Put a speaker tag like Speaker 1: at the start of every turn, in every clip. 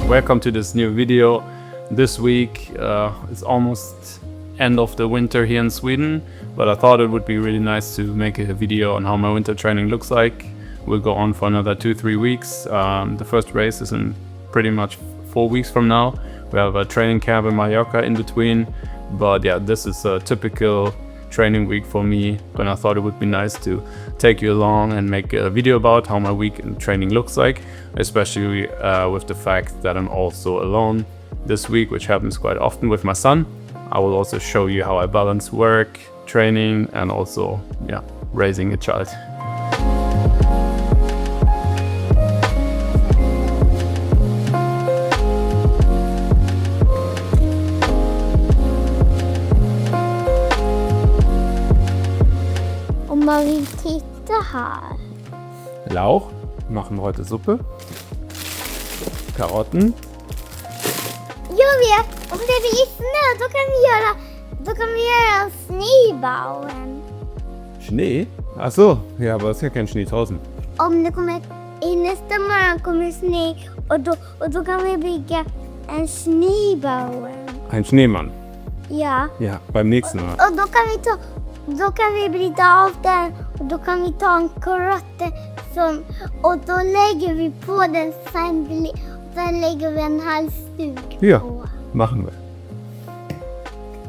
Speaker 1: Welcome to this new video. This week it's almost end of the winter here in Sweden, but I thought it would be really nice to make a video on how my winter training looks like. We'll go on for another 2-3 weeks. The first race is in pretty much 4 weeks from now. We have a training camp in Mallorca in between, but yeah, this is a typical training week for me, and I thought it would be nice to take you along and make a video about how my week in training looks like, especially with the fact that I'm also alone this week, which happens quite often with my son. I will also show you how I balance work, training, and also raising a child.
Speaker 2: Om man vill titta här.
Speaker 1: Lauch, wir machen heute Suppe. Karotten.
Speaker 2: Jag vet, om det blir snö då kan vi göra en schneebauen.
Speaker 1: Schnee? Ach so, ja, aber es ist ja kein Schnee draußen.
Speaker 2: Om det kommer, i nästa morgon kommer snö och då kan vi bygga en schneebauen.
Speaker 1: Ein Schneemann.
Speaker 2: Ja.
Speaker 1: Ja, beim nächsten Mal.
Speaker 2: Och då kan vi bryta av den och då kan vi ta en karotte och då lägger vi på den sen lägger vi en halsduk
Speaker 1: Ja,
Speaker 2: på.
Speaker 1: machen wir.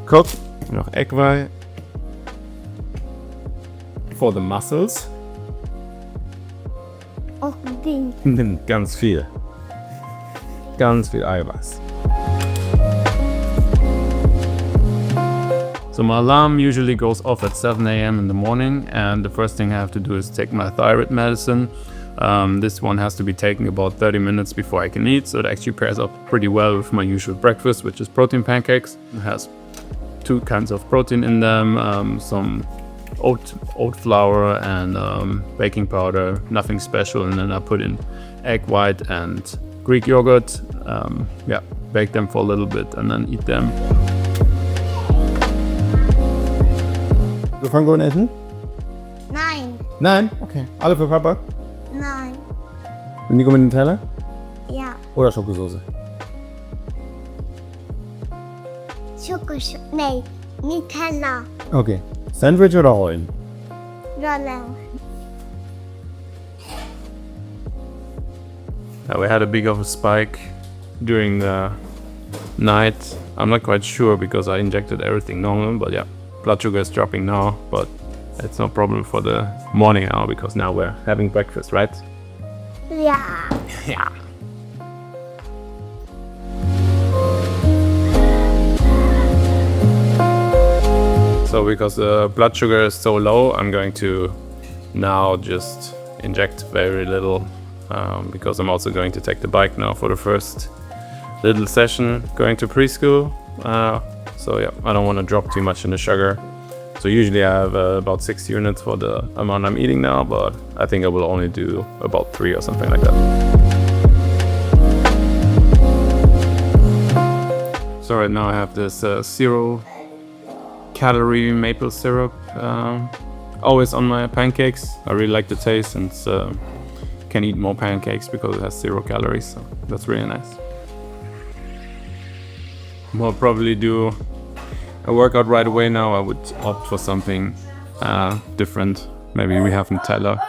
Speaker 1: Guck, noch Eckwei. For the muscles.
Speaker 2: Och din.
Speaker 1: Nimm ganz viel. Ganz viel Eiweiß. So my alarm usually goes off at 7 a.m. in the morning, and the first thing I have to do is take my thyroid medicine. This one has to be taken about 30 minutes before I can eat, so it actually pairs up pretty well with my usual breakfast, which is protein pancakes. It has 2 kinds of protein in them, some oat flour and baking powder, nothing special, and then I put in egg white and Greek yogurt, bake them for a little bit and then eat them.
Speaker 3: Wir fangen an essen?
Speaker 2: Nein,
Speaker 3: Nein? Okay. Alle für Papa?
Speaker 2: nein,
Speaker 3: Nico mit dem Teller?
Speaker 2: ja.
Speaker 3: Oder Schokosoße?
Speaker 2: Nej, Nutella.
Speaker 3: Okay. Sandwich oder Rollen?
Speaker 2: Rollen.
Speaker 1: We had a big of a spike during the night. I'm not quite sure because I injected everything normal, but yeah, blood sugar is dropping now, but it's no problem for the morning now because now we're having breakfast, right?
Speaker 2: Ja.
Speaker 1: Yeah. So because the blood sugar is so low, I'm going to now just inject very little because I'm also going to take the bike now for the first little session going to preschool. So yeah, I don't want to drop too much in the sugar. So usually I have about 6 units for the amount I'm eating now, but I think I will only do about 3 or something like that. So right now I have this 0 calorie maple syrup always on my pancakes. I really like the taste and can eat more pancakes because it has 0 calories, so that's really nice. We'll probably do a workout right away now. I would opt for something different. Maybe we have Nutella.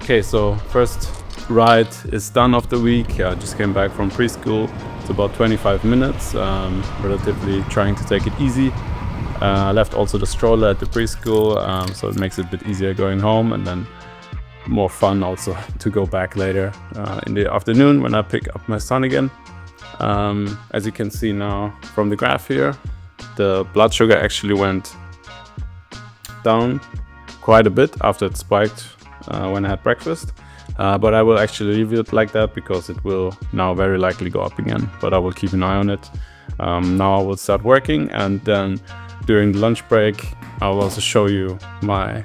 Speaker 1: Okay, so first ride is done of the week. I just came back from preschool. It's about 25 minutes, relatively trying to take it easy. I left also the stroller at the preschool, so it makes it a bit easier going home, and then more fun also to go back later in the afternoon when I pick up my son again. As you can see now from the graph here, the blood sugar actually went down quite a bit after it spiked when I had breakfast. But I will actually leave it like that because it will now very likely go up again, but I will keep an eye on it. Now I will start working, and then during the lunch break I will also show you my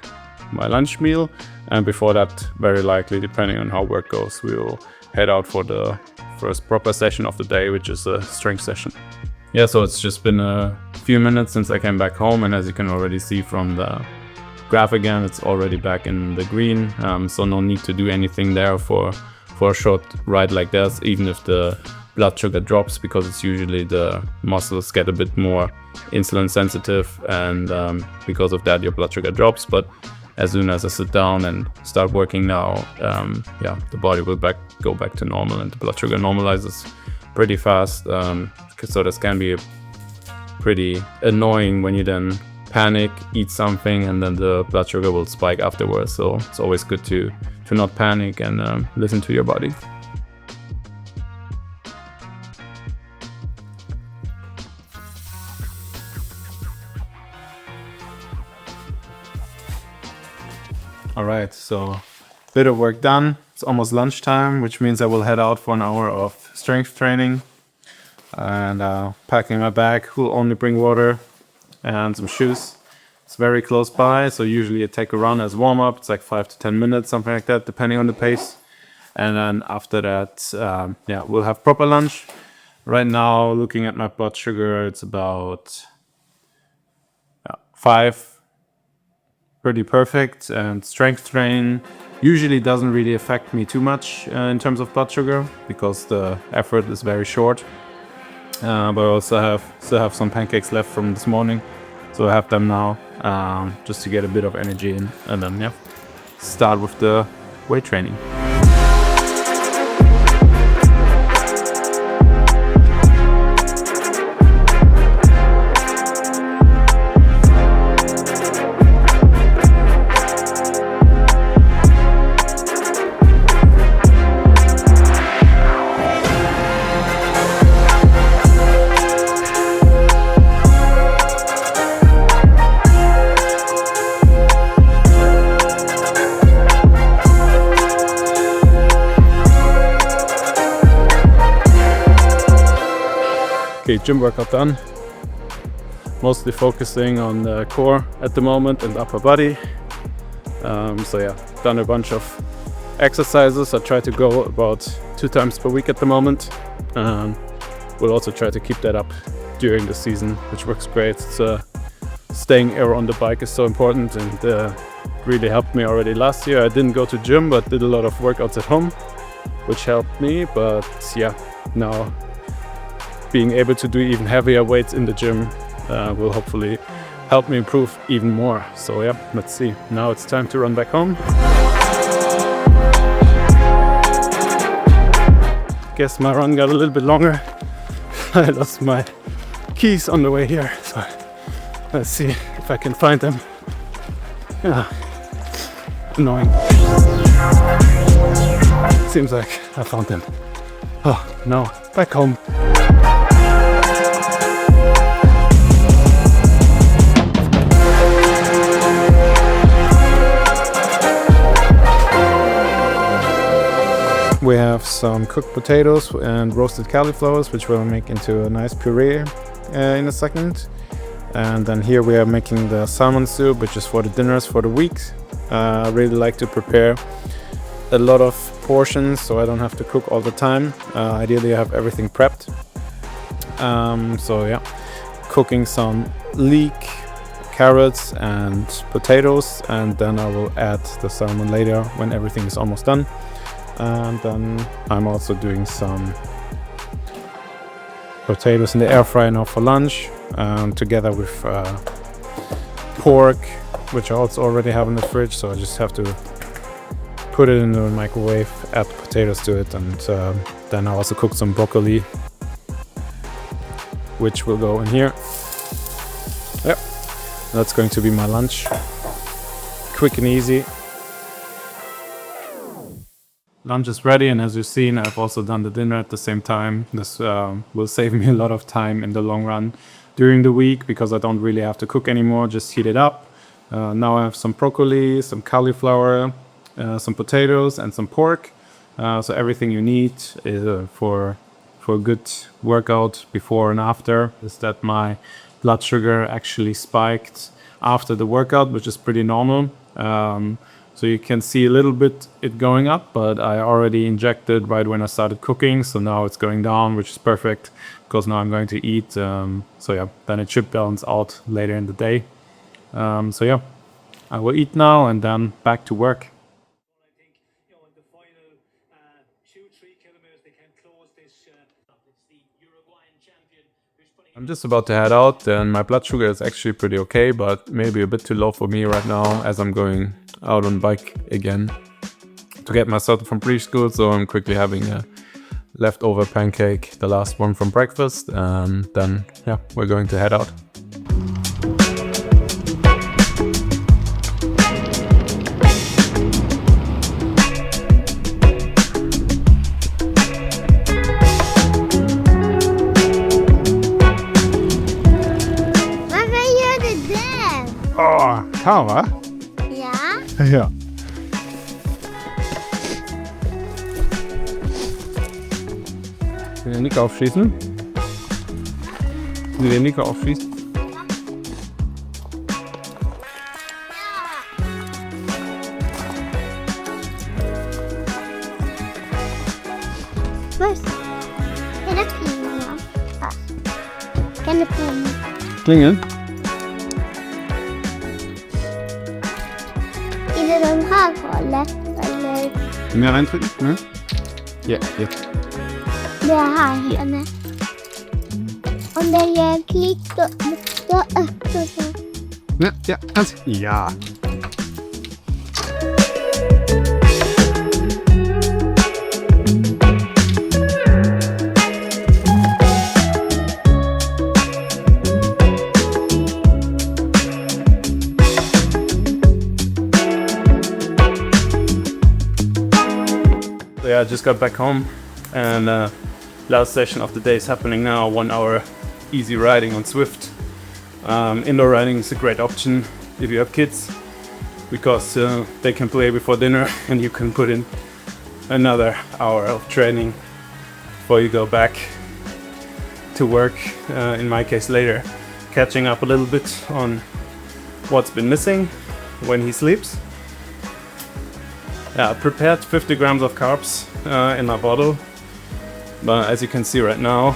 Speaker 1: lunch meal, and before that, very likely, depending on how work goes, we will head out for the first proper session of the day, which is a strength session. Yeah, so it's just been a few minutes since I came back home, and as you can already see from the graph again, it's already back in the green, so no need to do anything there for a short ride like this, even if the blood sugar drops, because it's usually the muscles get a bit more insulin sensitive, and because of that your blood sugar drops. But as soon as I sit down and start working now, yeah, the body will go back to normal, and the blood sugar normalizes pretty fast. So this can be pretty annoying when you then panic, eat something, and then the blood sugar will spike afterwards. So it's always good to not panic and listen to your body. All right, so bit of work done. It's almost lunchtime, which means I will head out for an hour of strength training. And packing my bag, will only bring water and some shoes. It's very close by, so usually I take a run as warm-up. It's like 5 to 10 minutes, something like that, depending on the pace. And then after that, yeah, we'll have proper lunch. Right now, looking at my blood sugar, it's about 5. Pretty perfect. And strength training usually doesn't really affect me too much in terms of blood sugar, because the effort is very short. But I also still have some pancakes left from this morning, so I have them now, just to get a bit of energy in, and then yeah, start with the weight training. Okay, gym workout done. Mostly focusing on the core at the moment and upper body. So yeah, done a bunch of exercises. I try to go about 2 times per week at the moment. We'll also try to keep that up during the season, which works great. Staying air on the bike is so important, and really helped me already last year. I didn't go to gym, but did a lot of workouts at home, which helped me. But yeah, now being able to do even heavier weights in the gym will hopefully help me improve even more. So yeah, let's see. Now it's time to run back home. Guess my run got a little bit longer. I lost my keys on the way here, so let's see if I can find them. Yeah, annoying. Seems like I found them. Oh no, back home. We have some cooked potatoes and roasted cauliflowers, which we'll make into a nice puree in a second. And then here we are making the salmon soup, which is for the dinners for the week. I really like to prepare a lot of portions, so I don't have to cook all the time. Ideally I have everything prepped. So yeah, cooking some leek, carrots and potatoes, and then I will add the salmon later when everything is almost done. And then I'm also doing some potatoes in the air fryer now for lunch, together with pork, which I also already have in the fridge, so I just have to put it in the microwave, add potatoes to it, and then I also cook some broccoli, which will go in here. Yep, that's going to be my lunch. Quick and easy. Lunch is ready, and as you've seen, I've also done the dinner at the same time. This will save me a lot of time in the long run during the week, because I don't really have to cook anymore, just heat it up. Now I have some broccoli, some cauliflower, some potatoes and some pork. So everything you need for a good workout before and after. Is that my blood sugar actually spiked after the workout, which is pretty normal. So you can see a little bit it going up, but I already injected right when I started cooking, so now it's going down, which is perfect because now I'm going to eat. So yeah, then it should balance out later in the day. So yeah, I will eat now and then back to work.
Speaker 4: I think, in the final 2-3 kilometers, they can close this. It's the Uruguayan champion who's putting.
Speaker 1: I'm just about to head out, and my blood sugar is actually pretty okay, but maybe a bit too low for me right now as I'm going out on bike again to get my started from preschool. So I'm quickly having a leftover pancake, the last one from breakfast, and then yeah, we're going to head out.
Speaker 2: Varför gör du det?
Speaker 3: Kan va?
Speaker 2: Ja.
Speaker 3: Ja. Will der Nico aufschießen? Will der Nico aufschießen?
Speaker 2: Was? Är det pengarna? Kan du pengar?
Speaker 3: Klingeln?
Speaker 2: Är det de här hållet? Eller
Speaker 3: Mehr reindrücken? Ne? Ja, jetzt.
Speaker 2: det här henne? Om det gör klick då öppnar det.
Speaker 3: Ja, ja, ganz. Ja.
Speaker 1: So yeah, I just got back home, and last session of the day is happening now. 1 hour easy riding on Swift. Indoor riding is a great option if you have kids, because they can play before dinner and you can put in another hour of training before you go back to work, in my case later, catching up a little bit on what's been missing when he sleeps. Yeah, I prepared 50 grams of carbs in my bottle, but as you can see right now,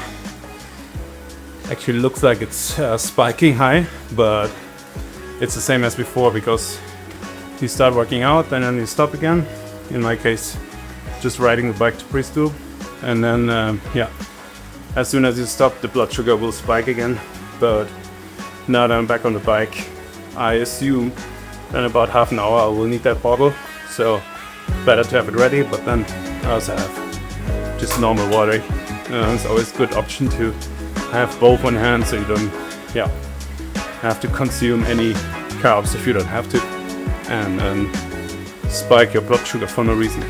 Speaker 1: actually looks like it's spiking high, but it's the same as before, because you start working out and then you stop again. In my case, just riding the bike to preschool, and then yeah, as soon as you stop, the blood sugar will spike again. But now that I'm back on the bike, I assume in about half an hour I will need that bottle, so better to have it ready. But then I also have just normal water. It's always a good option to have both on hand, so you don't have to consume any carbs if you don't have to, and spike your blood sugar for no reason.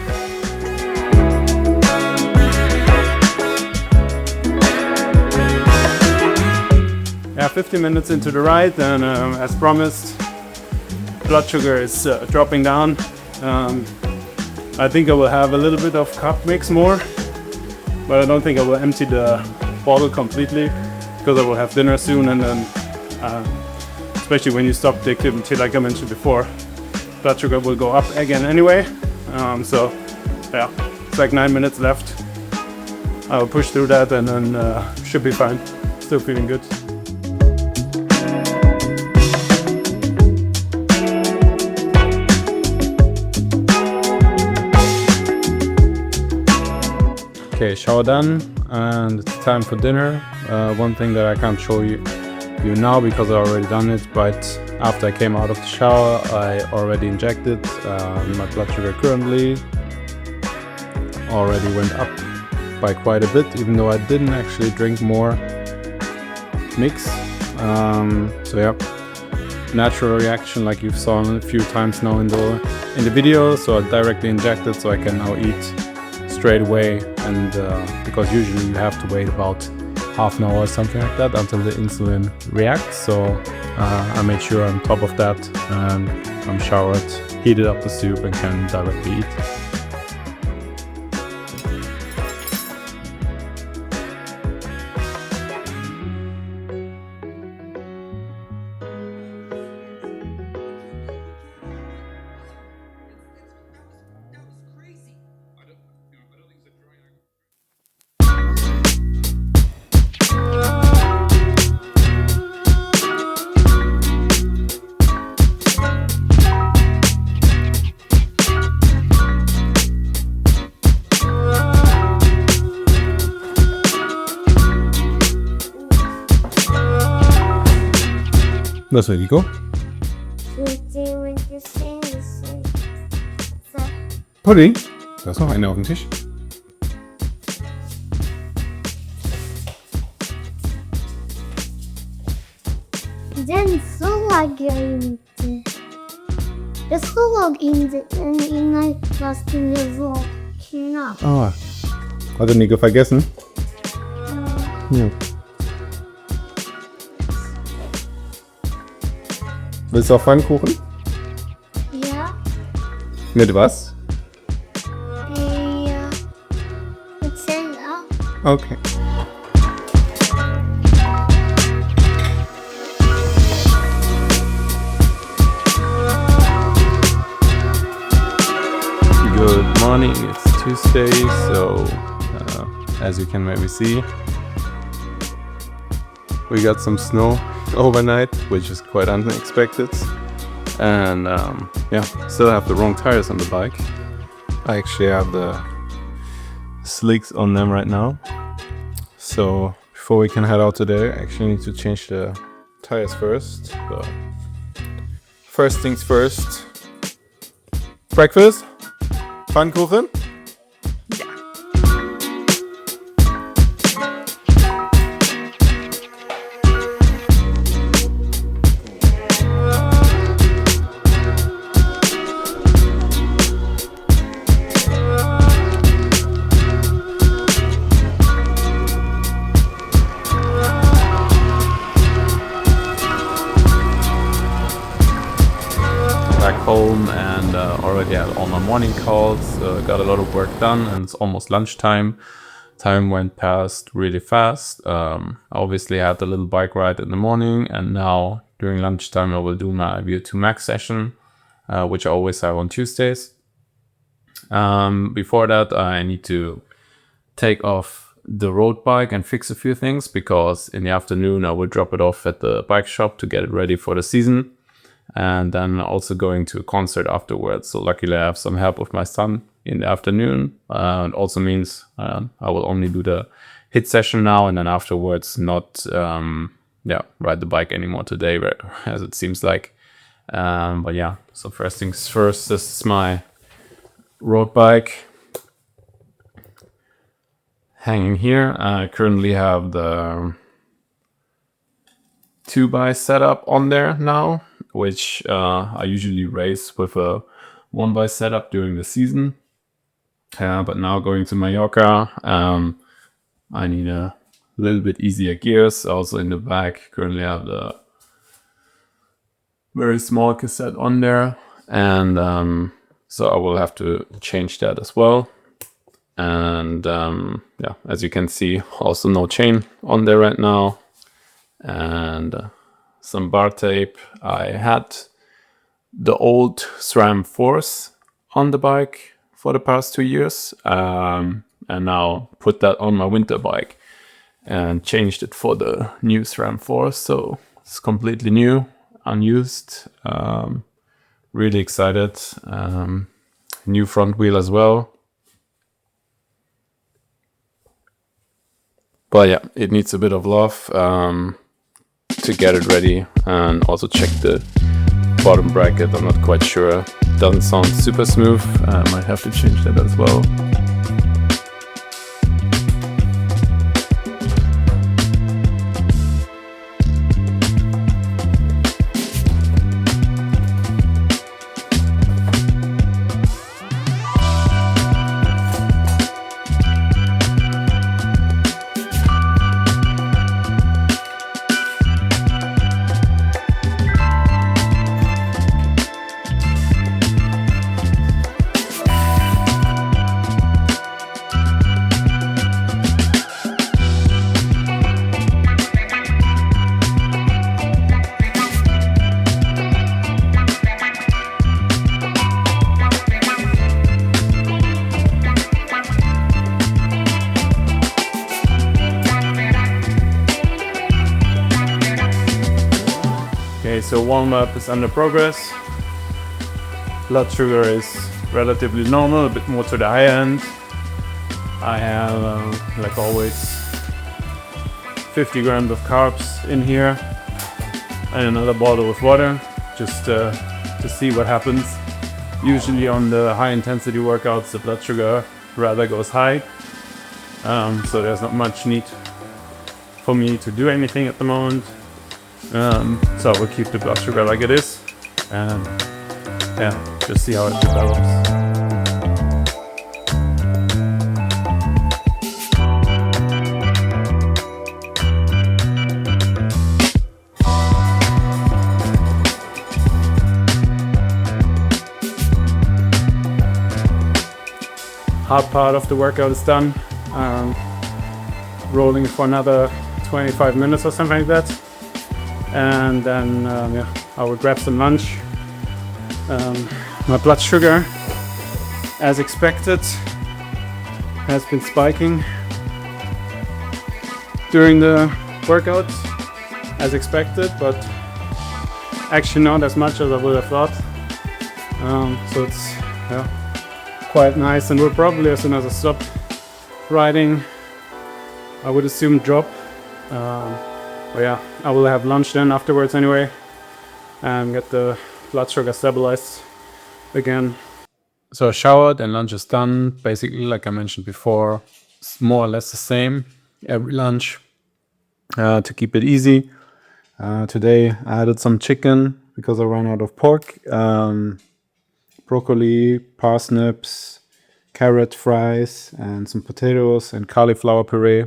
Speaker 1: Yeah, 15 minutes into the ride, and as promised, blood sugar is dropping down. I think I will have a little bit of carb mix more, but I don't think I will empty the bottle completely, because I will have dinner soon, and then especially when you stop the activity, like I mentioned before, blood sugar will go up again anyway. So yeah, it's like 9 minutes left. I will push through that, and then should be fine. Still feeling good. Okay, shower done, and it's time for dinner. One thing that I can't show you now because I already done it, but after I came out of the shower, I already injected. My blood sugar currently already went up by quite a bit, even though I didn't actually drink more mix. So yeah, natural reaction like you've saw a few times now in the video. So I directly injected, so I can now eat straight away, and because usually you have to wait about half an hour or something like that until the insulin reacts. So I made sure I'm on top of that, and I'm showered, heated up the soup, and can directly eat.
Speaker 3: Was will Rico? Pudding? Da ist noch eine auf dem Tisch.
Speaker 2: Den såg jag inte. Jag såg inte innan jag skulle vakna.
Speaker 3: Ah. Hatte Nico vergessen? Ja. Willst du auch Pfannkuchen?
Speaker 2: Ja.
Speaker 3: Mit was?
Speaker 2: Ja. Och sen, ja.
Speaker 3: Okay.
Speaker 1: Good morning, it's Tuesday, so as you can maybe see, we got some snow overnight, which is quite unexpected, and yeah, still have the wrong tires on the bike. I actually have the slicks on them right now, so before we can head out today, I actually need to change the tires first, but first things first. Breakfast? Pfannkuchen? Back home and already had all my morning calls, got a lot of work done, and it's almost lunchtime. Time went past really fast. I obviously had a little bike ride in the morning, and now during lunchtime I will do my VO2 max session, which I always have on Tuesdays. Before that, I need to take off the road bike and fix a few things, because in the afternoon I will drop it off at the bike shop to get it ready for the season. And then also going to a concert afterwards. So luckily I have some help with my son in the afternoon. It also means I will only do the HIIT session now, and then afterwards not ride the bike anymore today, as it seems like. But yeah, so first things first, this is my road bike hanging here. I currently have the 2x setup on there now, which I usually race with a 1x setup during the season. But now going to Mallorca, I need a little bit easier gears. Also in the back, currently I have the very small cassette on there. And so I will have to change that as well. And yeah, as you can see, also no chain on there right now. And some bar tape. I had the old SRAM Force on the bike for the past 2 years, and now put that on my winter bike and changed it for the new SRAM Force. So it's completely new, unused. Really excited. New front wheel as well. But yeah, it needs a bit of love to get it ready, and also check the bottom bracket. I'm not quite sure. Doesn't sound super smooth. I might have to change that as well. Okay, so warm-up is under progress. Blood sugar is relatively normal, a bit more to the high end. I have, like always, 50 grams of carbs in here and another bottle of water, just to see what happens. Usually on the high intensity workouts, the blood sugar rather goes high, so there's not much need for me to do anything at the moment. So we'll keep the blood sugar like it is, and yeah, just see how it develops. Hard part of the workout is done. Rolling for another 25 minutes or something like that. And then yeah, I will grab some lunch. My blood sugar, as expected, has been spiking during the workout, as expected, but actually not as much as I would have thought. So it's quite nice, and will probably, as soon as I stop riding, I would assume drop. But yeah, I will have lunch then afterwards anyway, and get the blood sugar stabilized again. So I showered and lunch is done. Basically, like I mentioned before, it's more or less the same every lunch, to keep it easy. Today I added some chicken because I ran out of pork. Broccoli, parsnips, carrot fries, and some potatoes and cauliflower puree.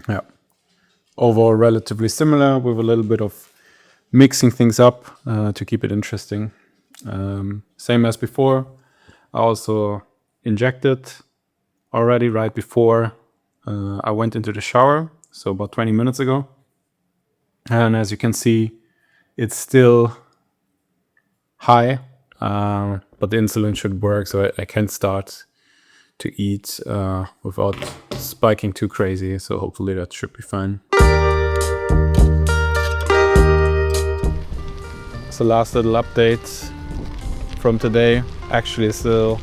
Speaker 1: Yeah, overall relatively similar, with a little bit of mixing things up to keep it interesting. Same as before. I also injected already right before I went into the shower, so about 20 minutes ago. And as you can see, it's still high, but the insulin should work, so I can start to eat without spiking too crazy, so hopefully that should be fine. So last little update from today. Actually still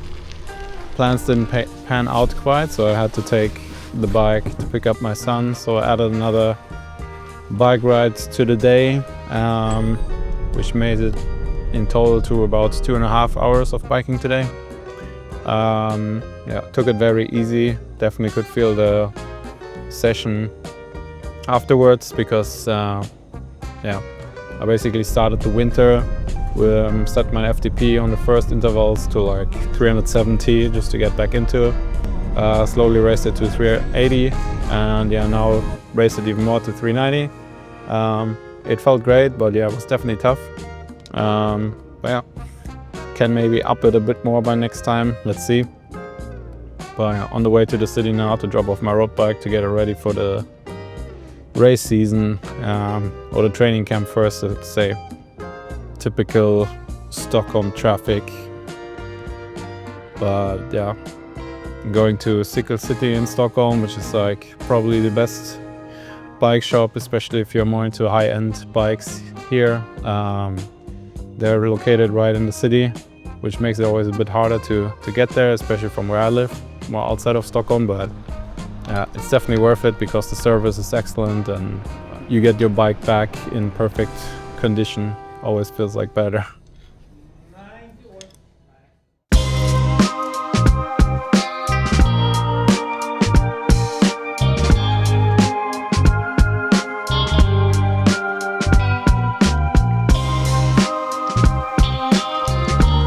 Speaker 1: plans didn't pan out quite, so I had to take the bike to pick up my son, so I added another bike ride to the day, which made it in total to about 2.5 hours of biking today. Yeah, took it very easy. Definitely could feel the session afterwards, because yeah, I basically started the winter, set my FTP on the first intervals to like 370 just to get back into it. Slowly raised it to 380, and yeah, now raised it even more to 390. It felt great, but yeah, it was definitely tough. But yeah, can maybe up it a bit more by next time, let's see. But yeah, on the way to the city now to drop off my road bike to get it ready for the race season, or the training camp first, let's say. Typical Stockholm traffic. But yeah, going to Cyclist City in Stockholm, which is like probably the best bike shop, especially if you're more into high-end bikes here. They're located right in the city, which makes it always a bit harder to get there, especially from where I live, more outside of Stockholm. But it's definitely worth it because the service is excellent and you get your bike back in perfect condition. Always feels like better.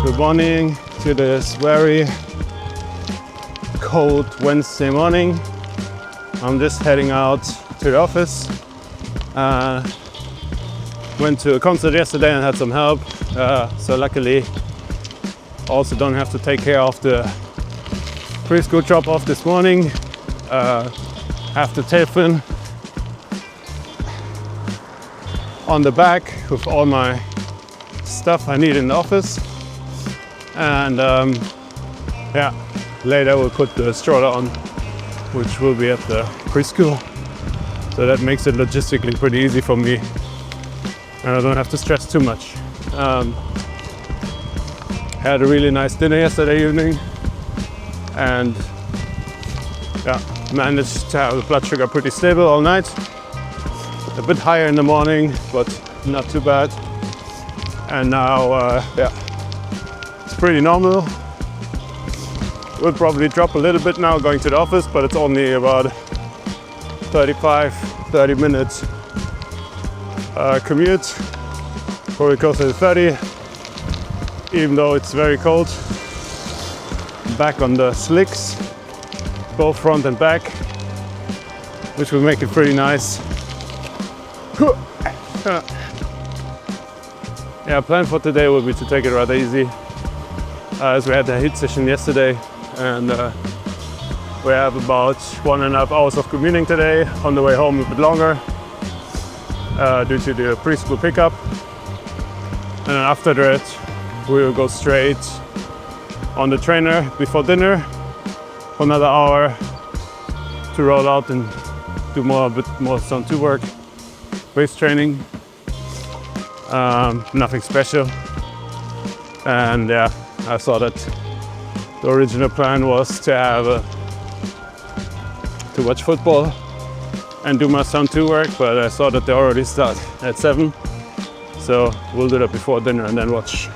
Speaker 1: Good morning to this very cold Wednesday morning. I'm just heading out to the office. Went to a concert yesterday and had some help, so luckily also don't have to take care of the preschool drop off this morning. Have the tailfin on the back with all my stuff I need in the office. And yeah, later we'll put the stroller on, which will be at the preschool. So that makes it logistically pretty easy for me and I don't have to stress too much. Had a really nice dinner yesterday evening, and yeah, managed to have the blood sugar pretty stable all night. A bit higher in the morning, but not too bad. And now, yeah, it's pretty normal. Will probably drop a little bit now going to the office, but it's only about 30 minutes commute, probably closer to 30, even though it's very cold. Back on the slicks, both front and back, which will make it pretty nice. Yeah, plan for today will be to take it rather easy, as we had a HIIT session yesterday, and we have about 1.5 hours of commuting today. On the way home a bit longer due to the preschool pickup, and then after that we will go straight on the trainer before dinner for another hour to roll out and do a bit more Zone 2 work, waist training. Nothing special, and yeah, I saw that the original plan was to have to watch football and do my Zone 2 work, but I saw that they already start at 7, so we'll do that before dinner and then watch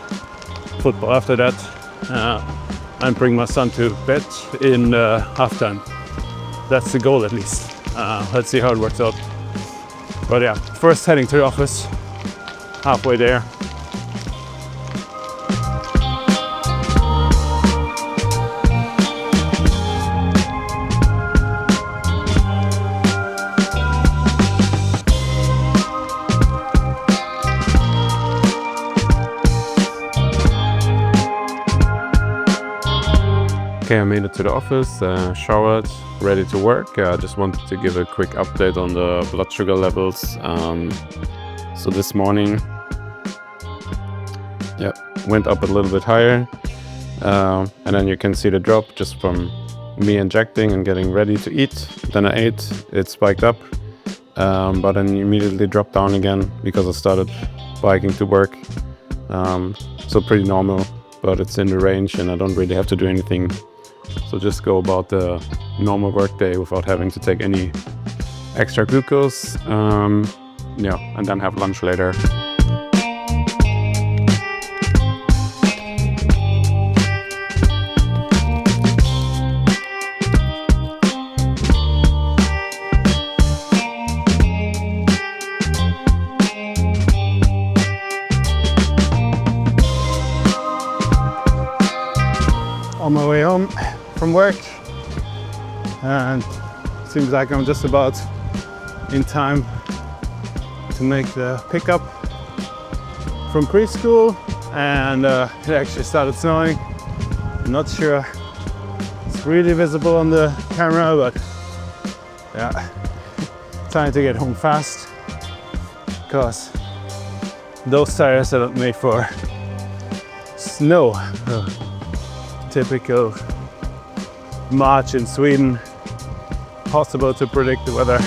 Speaker 1: football after that, and bring my son to bed in halftime. That's the goal, at least. Let's see how it works out. But yeah, first heading to the office, halfway there. Okay, I made it to the office, showered, ready to work. I just wanted to give a quick update on the blood sugar levels. So this morning, yeah, went up a little bit higher, and then you can see the drop just from me injecting and getting ready to eat. Then I ate, it spiked up, but then immediately dropped down again because I started biking to work. So pretty normal, but it's in the range and I don't really have to do anything. So just go about the normal work day without having to take any extra glucose. Yeah, and then have lunch later. On my way home from work, and seems like I'm just about in time to make the pickup from preschool, and it actually started snowing. I'm not sure it's really visible on the camera, but yeah, trying to get home fast because those tires are not made for snow. Typical March in Sweden, possible to predict the weather.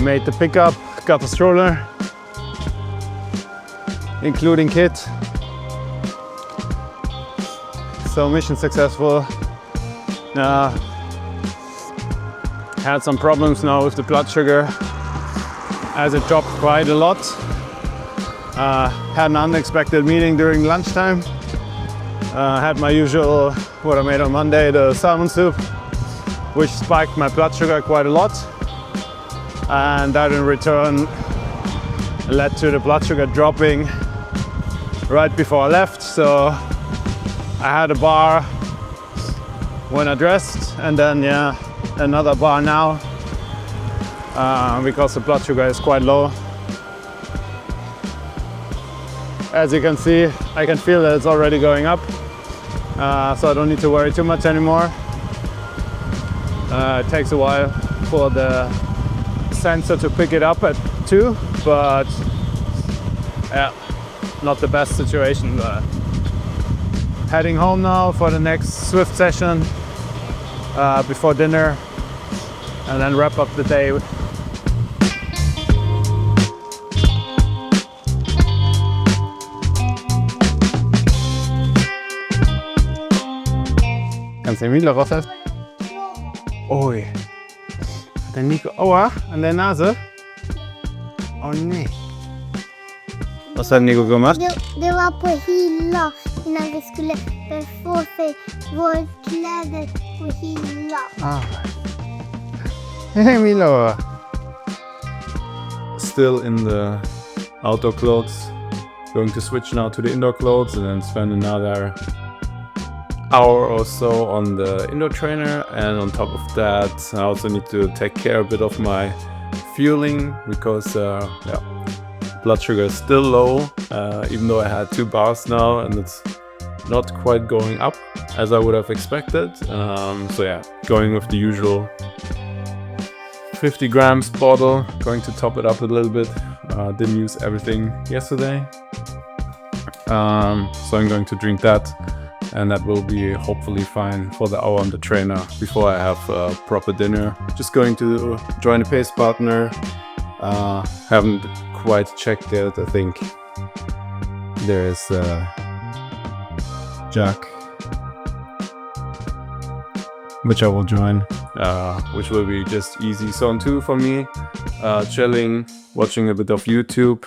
Speaker 1: Made the pickup, got the stroller, including kit. So mission successful. Had some problems now with the blood sugar as it dropped quite a lot. Had an unexpected meeting during lunchtime. Had my usual, what I made on Monday, the salmon soup, which spiked my blood sugar quite a lot. And that in return led to the blood sugar dropping right before I left. So I had a bar when I dressed, and then yeah, another bar now because the blood sugar is quite low. As you can see, I can feel that it's already going up, so I don't need to worry too much anymore. It takes a while for the sensor to pick it up at 2, but yeah, not the best situation. But heading home now for the next Swift session before dinner, and then wrap up the day. Kannst du den Miele rauslassen? Ui. Hat der Nico Aua an der Nase? Oh nee. Was hat Nico gemacht?
Speaker 2: Det var på hylla innan vi skulle få sig våra kläder på hylla.
Speaker 1: Ah. Hey Milo. Still in the outdoor clothes. Going to switch now to the indoor clothes and then spend another hour or so on the indoor trainer. And on top of that, I also need to take care a bit of my fueling because blood sugar is still low, even though I had 2 bars now, and it's not quite going up as I would have expected. So yeah, going with the usual 50 grams bottle, going to top it up a little bit. Didn't use everything yesterday, so I'm going to drink that, and that will be hopefully fine for the hour on the trainer before I have a proper dinner. Just going to join a pace partner. Haven't quite checked it. I think there is Jack, which I will join, which will be just easy zone 2 for me. Chilling, watching a bit of YouTube.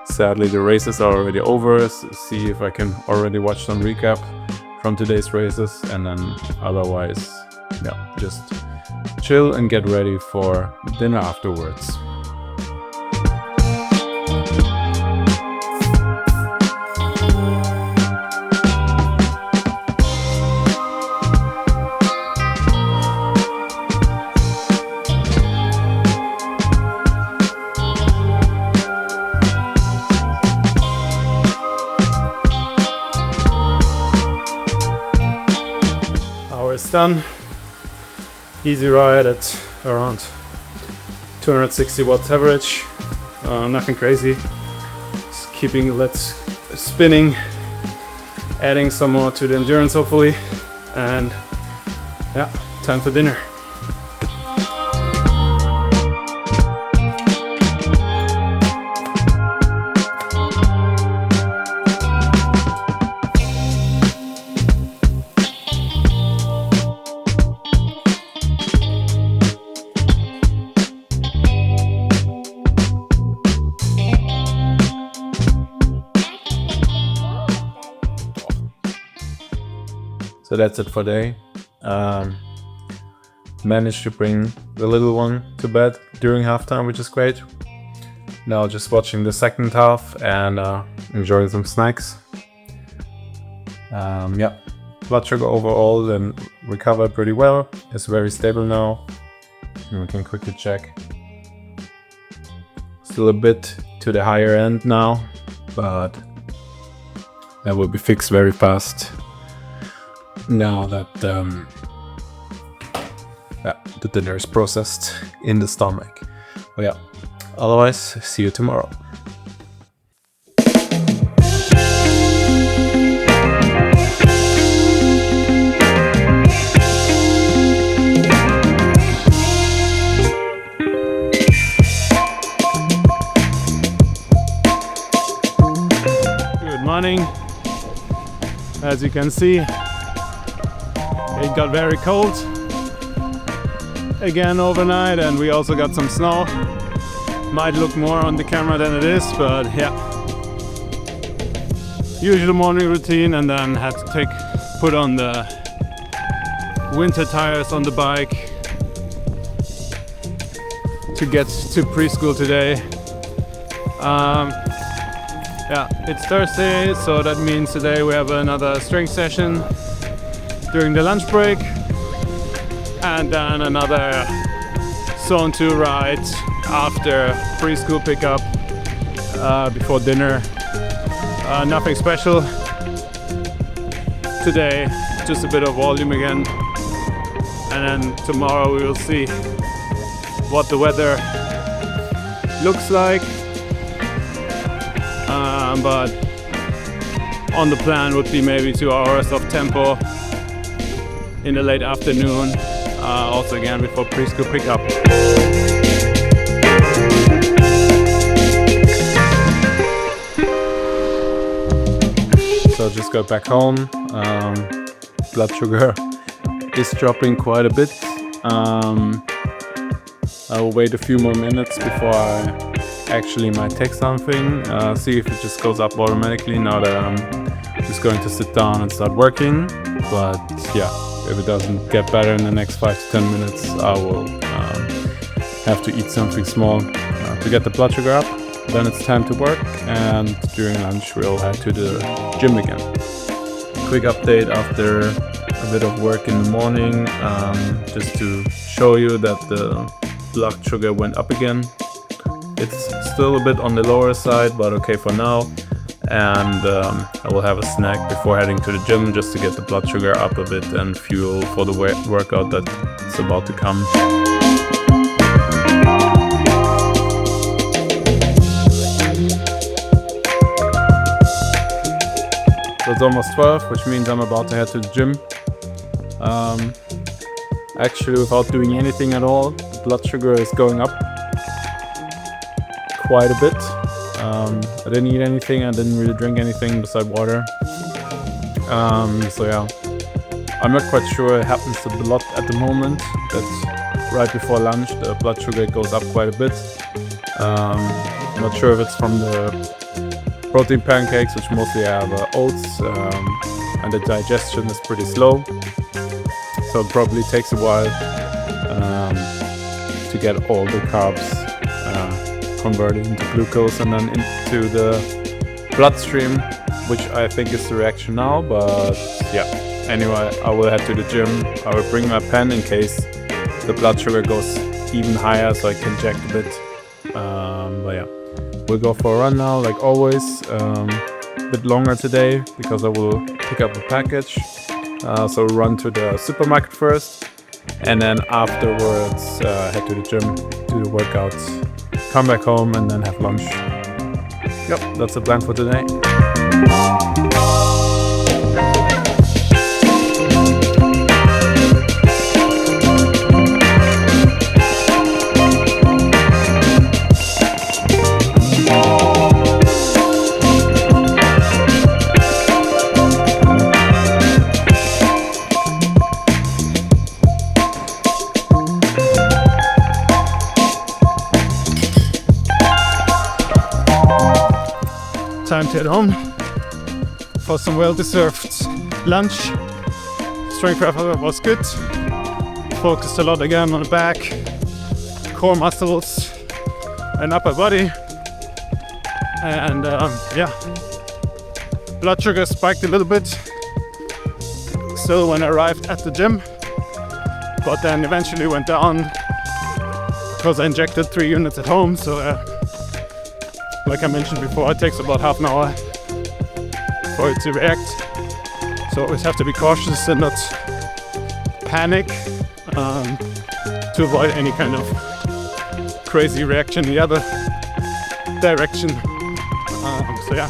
Speaker 1: Sadly, the races are already over. See if I can already watch some recap from today's races, and then otherwise, yeah, just chill and get ready for dinner afterwards. It's done. Easy ride at around 260 watts average. Nothing crazy. Just keeping let's spinning, adding some more to the endurance hopefully, and yeah, time for dinner. So that's it for today. Managed to bring the little one to bed during halftime, which is great. Now just watching the second half and enjoying some snacks. Yeah, blood sugar overall then recovered pretty well. It's very stable now. And we can quickly check. Still a bit to the higher end now, but that will be fixed very fast. Now that the dinner is processed in the stomach. But yeah, otherwise, see you tomorrow. Good morning. As you can see, it got very cold again overnight, and we also got some snow. Might look more on the camera than it is, but yeah. Usual morning routine, and then had to put on the winter tires on the bike to get to preschool today. Yeah, it's Thursday, so that means today we have another strength session during the lunch break, and then another zone 2 ride after preschool pickup. before dinner. Nothing special today, just a bit of volume again, and then tomorrow we will see what the weather looks like, but on the plan would be maybe 2 hours of tempo in the late afternoon, also again before preschool pickup. So I just got back home. Blood sugar is dropping quite a bit. I will wait a few more minutes before I actually might take something. See if it just goes up automatically now that I'm just going to sit down and start working. But yeah, if it doesn't get better in the next 5 to 10 minutes, I will have to eat something small to get the blood sugar up. Then it's time to work, and during lunch we'll head to the gym again. Quick update after a bit of work in the morning, just to show you that the blood sugar went up again. It's still a bit on the lower side, but okay for now. And I will have a snack before heading to the gym just to get the blood sugar up a bit and fuel for the workout that's about to come. So it's almost 12, which means I'm about to head to the gym. Actually, without doing anything at all, the blood sugar is going up quite a bit. I didn't eat anything, I didn't really drink anything besides water. So yeah, I'm not quite sure it happens a lot at the moment. That right before lunch the blood sugar goes up quite a bit. I'm not sure if it's from the protein pancakes, which mostly have oats, and the digestion is pretty slow, so it probably takes a while to get all the carbs converted into glucose and then into the bloodstream, which I think is the reaction now. But yeah, anyway, I will head to the gym. I will bring my pen in case the blood sugar goes even higher, so I can check a bit. But yeah, we'll go for a run now, like always. A bit longer today because I will pick up a package. So run to the supermarket first, and then afterwards head to the gym, do the workouts, come back home, and then have lunch. Yep, that's the plan for today. Time to head home for some well-deserved lunch. Strength effort was good. Focused a lot again on the back, core muscles, and upper body. And yeah, blood sugar spiked a little bit still when I arrived at the gym, but then eventually went down because I injected 3 units at home. So like I mentioned before, it takes about half an hour for it to react. So always have to be cautious and not panic to avoid any kind of crazy reaction in the other direction. So yeah,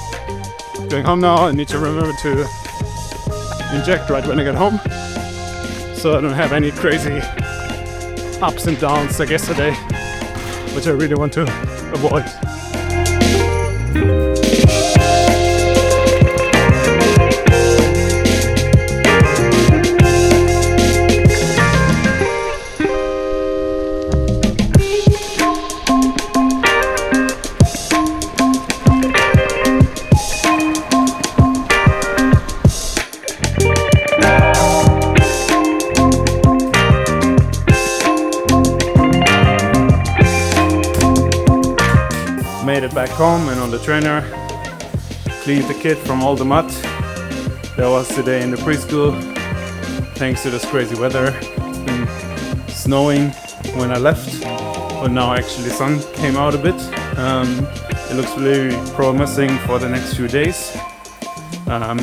Speaker 1: going home now. I need to remember to inject right when I get home, so I don't have any crazy ups and downs like yesterday, which I really want to avoid. Made it back home, and on the trainer cleaned the kid from all the mud that was today in the preschool. Thanks to this crazy weather, it's been snowing when I left, but now actually sun came out a bit. It looks really promising for the next few days.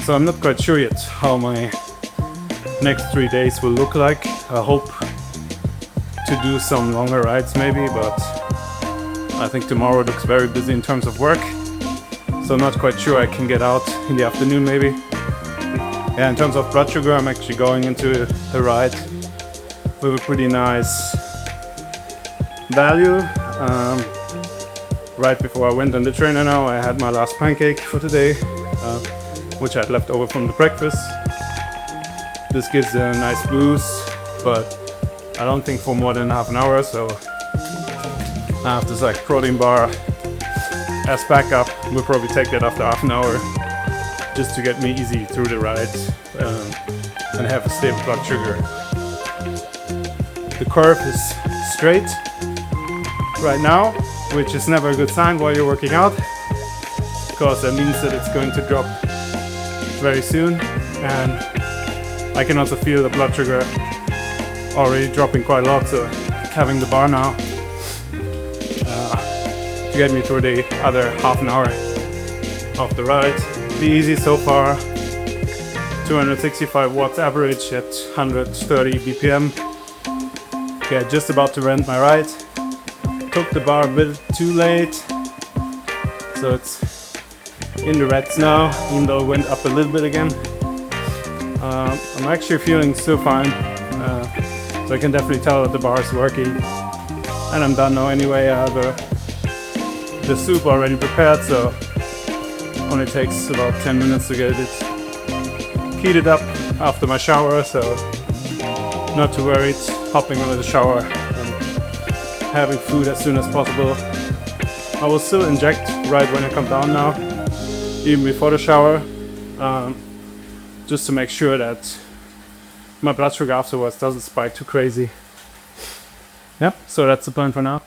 Speaker 1: So I'm not quite sure yet how my next 3 days will look like. I hope to do some longer rides maybe, but I think tomorrow looks very busy in terms of work. So I'm not quite sure I can get out in the afternoon maybe. Yeah, in terms of blood sugar, I'm actually going into the ride with a pretty nice value. Right before I went on the trainer now, I had my last pancake for today, which I had left over from the breakfast. This gives a nice boost, but I don't think for more than half an hour, so I have this like protein bar as backup. We'll probably take that after half an hour, just to get me easy through the ride and have a stable blood sugar. The curve is straight right now, which is never a good sign while you're working out, because that means that it's going to drop very soon. And I can also feel the blood sugar already dropping quite a lot, so having the bar now to get me through the other half an hour of the ride. Be easy so far. 265 watts average at 130 BPM. Okay, just about to end my ride. Took the bar a bit too late, so it's in the reds now, even though it went up a little bit again. I'm actually feeling still fine, so I can definitely tell that the bar is working. And I'm done now anyway. I have the soup already prepared, so only takes about 10 minutes to get it heated up after my shower, so not too worried. Hopping over the shower and having food as soon as possible. I will still inject right when I come down now, even before the shower, just to make sure that my blood sugar afterwards doesn't spike too crazy. Yep, so that's the plan for now.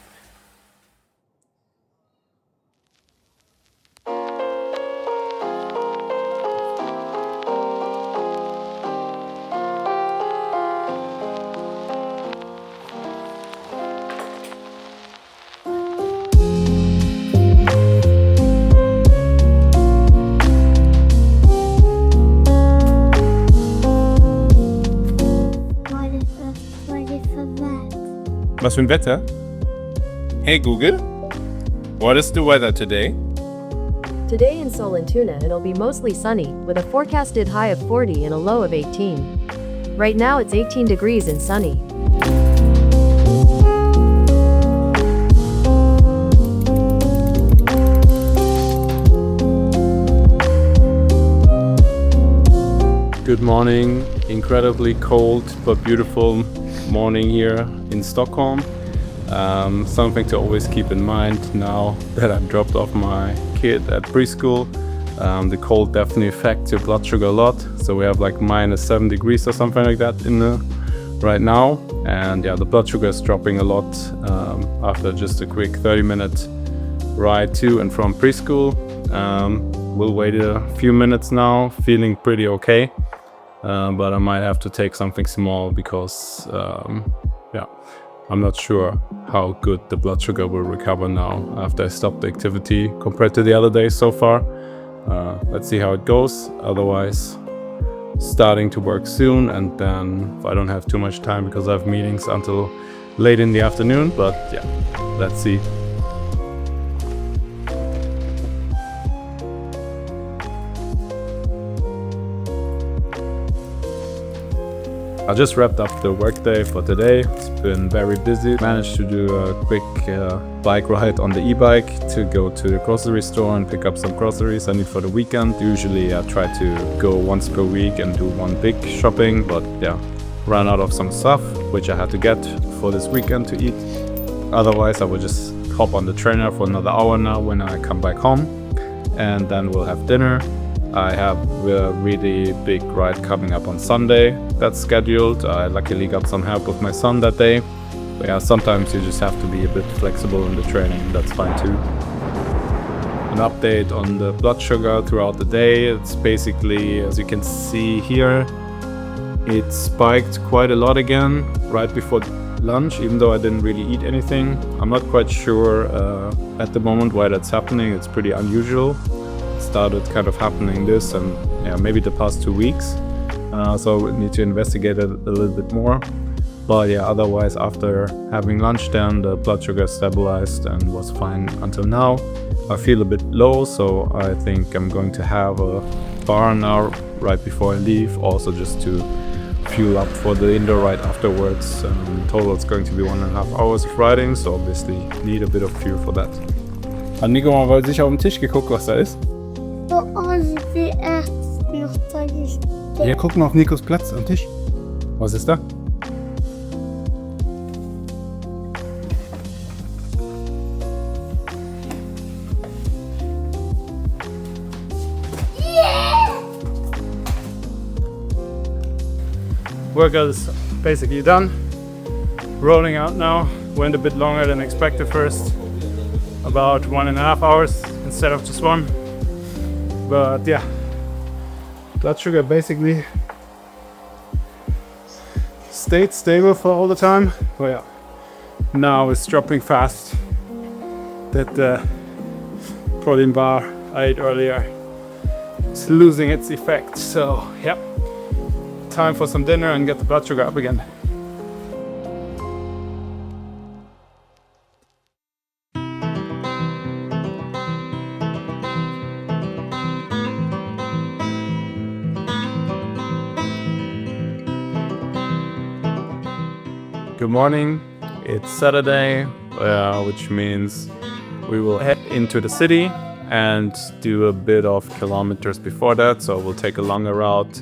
Speaker 3: Was für ein Wetter? Hey Google, what is the weather today?
Speaker 5: Today in Solentuna, it'll be mostly sunny, with a forecasted high of 40 and a low of 18. Right now it's 18 degrees and sunny.
Speaker 1: Good morning, incredibly cold but beautiful morning here in Stockholm. Something to always keep in mind now that I've dropped off my kid at preschool. The cold definitely affects your blood sugar a lot, so we have like -7 degrees or something like that in right now, and yeah, the blood sugar is dropping a lot after just a quick 30-minute ride to and from preschool. We'll wait a few minutes now, feeling pretty okay. But I might have to take something small because, yeah, I'm not sure how good the blood sugar will recover now after I stopped the activity compared to the other days so far. Let's see how it goes. Otherwise, starting to work soon, and then if I don't have too much time because I have meetings until late in the afternoon. But yeah, let's see. I just wrapped up the workday for today. It's been very busy. Managed to do a quick bike ride on the e-bike to go to the grocery store and pick up some groceries I need for the weekend. Usually I try to go once per week and do one big shopping, but yeah, ran out of some stuff which I had to get for this weekend to eat. Otherwise I would just hop on the trainer for another hour now when I come back home, and then we'll have dinner. I have a really big ride coming up on Sunday that's scheduled. I luckily got some help with my son that day. But yeah, sometimes you just have to be a bit flexible in the training, that's fine too. An update on the blood sugar throughout the day. It's basically, as you can see here, it spiked quite a lot again right before lunch, even though I didn't really eat anything. I'm not quite sure at the moment why that's happening. It's pretty unusual. It started kind of happening this and maybe the past 2 weeks. So we need to investigate it a little bit more. But yeah, otherwise after having lunch then the blood sugar stabilized and was fine until now. I feel a bit low, so I think I'm going to have a bar now right before I leave, also just to fuel up for the indoor ride afterwards. In total it's going to be 1.5 hours of riding, so obviously need a bit of fuel for that.
Speaker 3: Hat Nico mal bei sich auf den Tisch geguckt, was da ist?
Speaker 2: So, sie erst noch Zeug.
Speaker 3: Ja, guck mal auf Nikos Platz am Tisch. Was ist da?
Speaker 1: Workout is basically done. Rolling out now. Went a bit longer than expected first. About 1.5 hours instead of just 1. But yeah, blood sugar basically stayed stable for all the time. But yeah, now it's dropping fast. That protein bar I ate earlier is losing its effect. So yep, time for some dinner and get the blood sugar up again. Good morning, it's Saturday, which means we will head into the city and do a bit of kilometers before that, so we'll take a longer route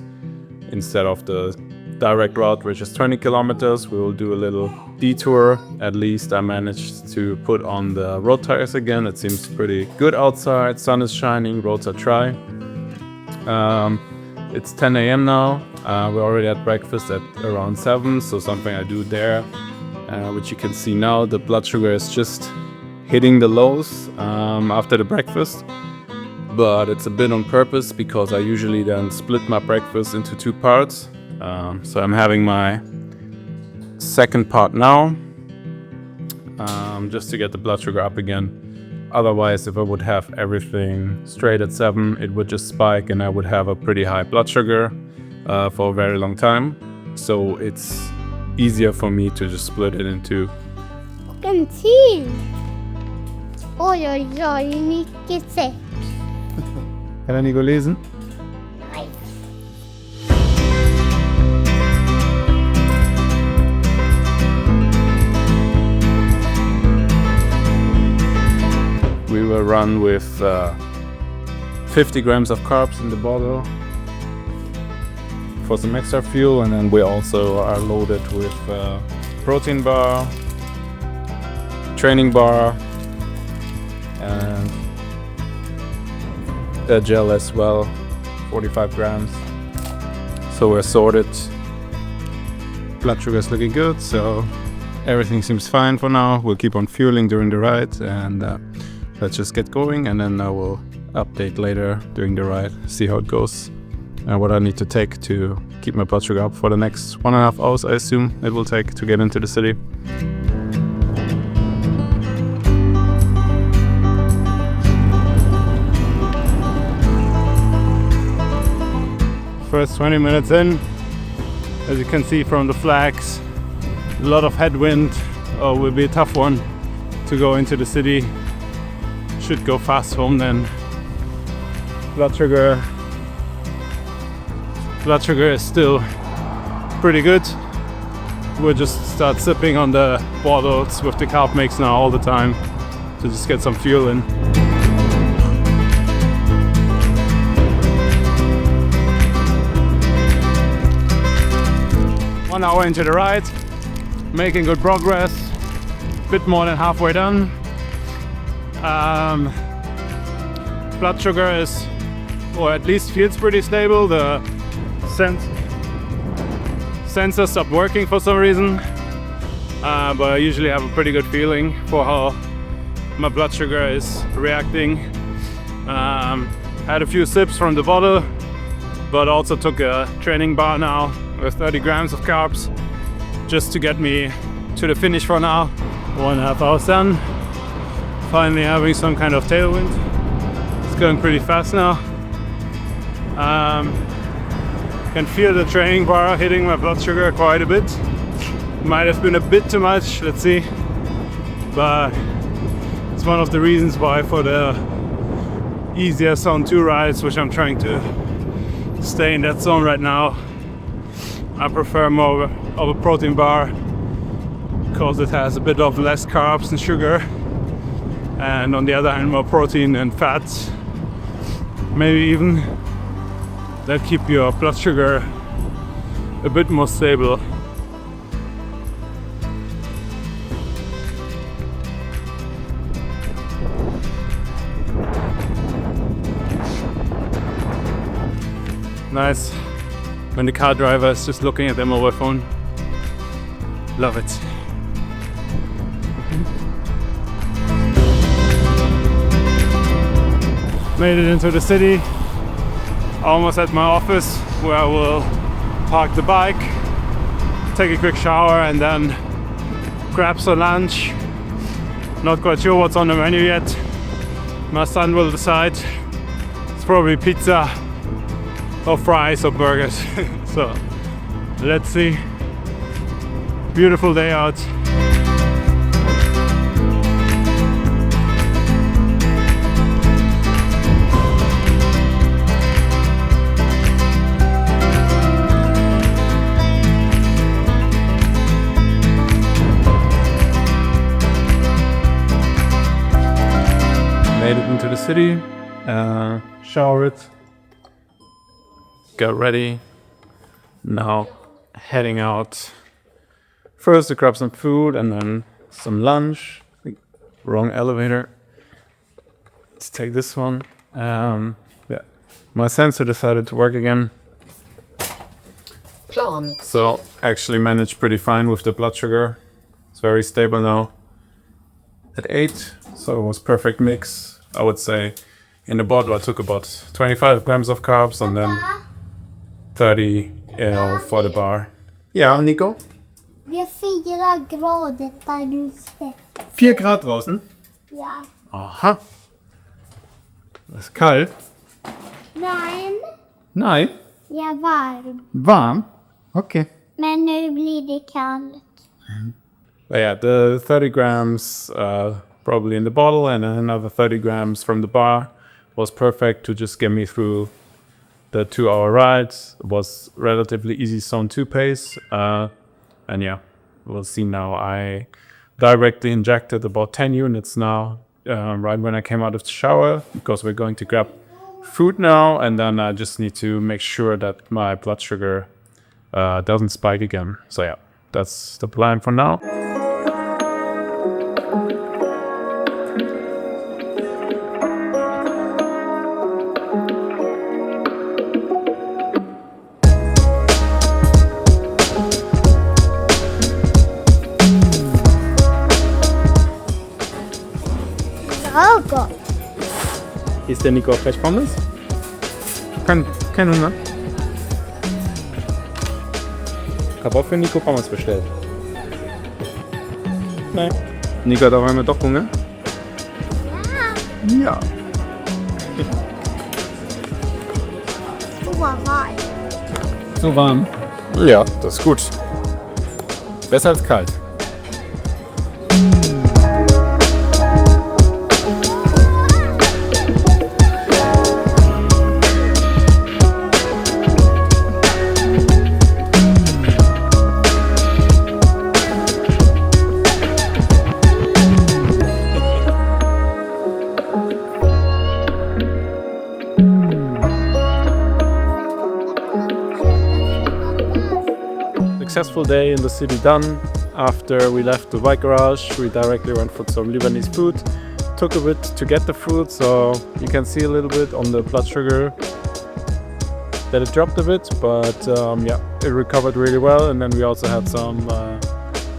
Speaker 1: instead of the direct route, which is 20 kilometers. We will do a little detour. At least I managed to put on the road tires again. It seems pretty good outside, sun is shining, roads are dry. It's 10 a.m. now. We already had breakfast at around 7, so something I do there, which you can see now, the blood sugar is just hitting the lows after the breakfast. But it's a bit on purpose because I usually then split my breakfast into 2 parts. So I'm having my second part now, just to get the blood sugar up again. Otherwise, if I would have everything straight at 7, it would just spike and I would have a pretty high blood sugar for a very long time. So it's easier for me to just split it into.
Speaker 2: En till! Oj, oj, oj, mycket sex.
Speaker 1: Kann Nico lesen?
Speaker 2: Nej.
Speaker 1: We will run with 50 grams of carbs in the bottle for some extra fuel, and then we also are loaded with protein bar, training bar, and a gel as well, 45 grams. So we're sorted. Blood sugar is looking good, so everything seems fine for now. We'll keep on fueling during the ride, and let's just get going, and then I will update later during the ride, see how it goes and what I need to take to keep my blood sugar up for the next 1.5 hours, I assume it will take to get into the city. First 20 minutes in, as you can see from the flags, a lot of headwind. Will be a tough one to go into the city. Should go fast home then. Blood sugar is still pretty good. We'll just start sipping on the bottles with the carb mix now all the time to just get some fuel in. One hour into the ride, making good progress, bit more than halfway done. Blood sugar is, or at least feels pretty stable. The sensor stopped working for some reason, but I usually have a pretty good feeling for how my blood sugar is reacting. Had a few sips from the bottle, but also took a training bar now with 30 grams of carbs just to get me to the finish for now. 1.5 hours done. Finally having some kind of tailwind. It's going pretty fast now. Can feel the training bar hitting my blood sugar quite a bit. Might have been a bit too much, let's see. But it's one of the reasons why for the easier zone 2 rides, which I'm trying to stay in that zone right now, I prefer more of a protein bar because it has a bit of less carbs and sugar, and on the other hand more protein and fats, maybe even, that keep your blood sugar a bit more stable. Nice when the car driver is just looking at their mobile phone. Love it. Made it into the city. Almost at my office where I will park the bike, take a quick shower and then grab some lunch. Not quite sure what's on the menu yet. My son will decide. It's probably pizza or fries or burgers. So let's see. Beautiful day out. Made it into the city, showered, got ready. Now heading out. First to grab some food and then some lunch. Wrong elevator. Let's take this one. Yeah, my sensor decided to work again. So actually managed pretty fine with the blood sugar. It's very stable now. At 8, so it was perfect mix. I would say in the bottle I took about 25 grams of carbs and then 30 for the bar. Ja, Nico?
Speaker 2: Det är 4 grader där ute.
Speaker 1: 4 Grad draußen?
Speaker 2: Ja.
Speaker 1: Aha. Das ist kalt.
Speaker 2: Nein.
Speaker 1: Nein.
Speaker 2: Jag är varm.
Speaker 1: Warm? Okay.
Speaker 2: Men nu blir det kallt.
Speaker 1: But yeah, the 30 grams probably in the bottle and another 30 grams from the bar was perfect to just get me through the 2-hour rides. It was relatively easy zone 2 pace. And yeah, we'll see now. I directly injected about 10 units now, right when I came out of the shower, because we're going to grab food now. And then I just need to make sure that my blood sugar doesn't spike again. So yeah, that's the plan for now.
Speaker 2: Ja, gott.
Speaker 1: Ist der Nico auch gleich Pommes? Kein Hunger. Ich habe auch für Nico Pommes bestellt. Nein. Nico hat auf einmal doch Hunger? Ja.
Speaker 2: Så warm.
Speaker 1: So warm? Ja, das ist gut. Besser als kalt. Successful day in the city done. After we left the bike garage, we directly went for some Lebanese food. Took a bit to get the food, so you can see a little bit on the blood sugar that it dropped a bit, but yeah, it recovered really well. And then we also had some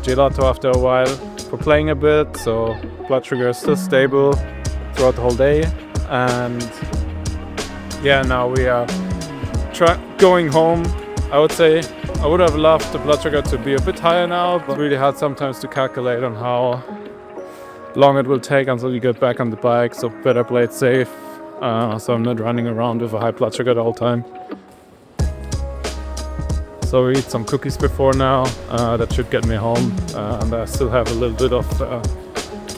Speaker 1: gelato after a while for playing a bit, so blood sugar is still stable throughout the whole day. And yeah, now we are going home. I would say I would have loved the blood sugar to be a bit higher now, but really hard sometimes to calculate on how long it will take until you get back on the bike, so better play it safe, so I'm not running around with a high blood sugar the whole time. So we eat some cookies before now, that should get me home, and I still have a little bit of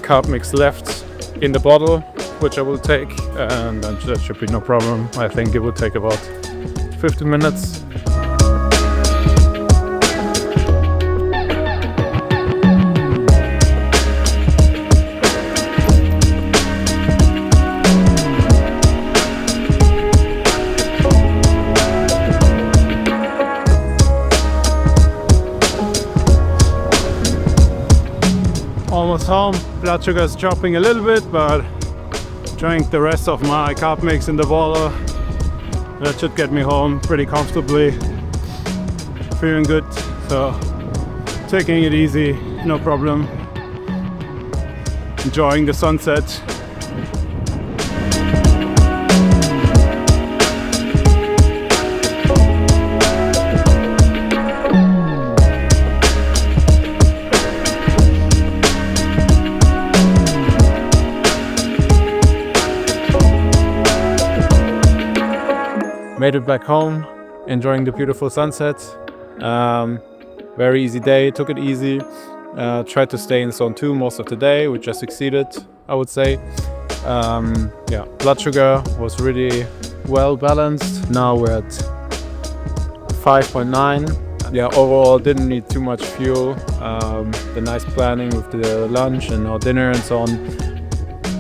Speaker 1: carb mix left in the bottle, which I will take, and that should be no problem. I think it will take about 15 minutes. Almost home. Blood sugar is dropping a little bit, but drank the rest of my carb mix in the bottle. That should get me home pretty comfortably. Feeling good, so taking it easy, no problem. Enjoying the sunset. Made it back home, enjoying the beautiful sunset. Very easy day, took it easy. Tried to stay in zone 2 most of the day, which I succeeded, I would say. Yeah, blood sugar was really well balanced. Now we're at 5.9. Yeah, overall didn't need too much fuel. The nice planning with the lunch and our dinner and so on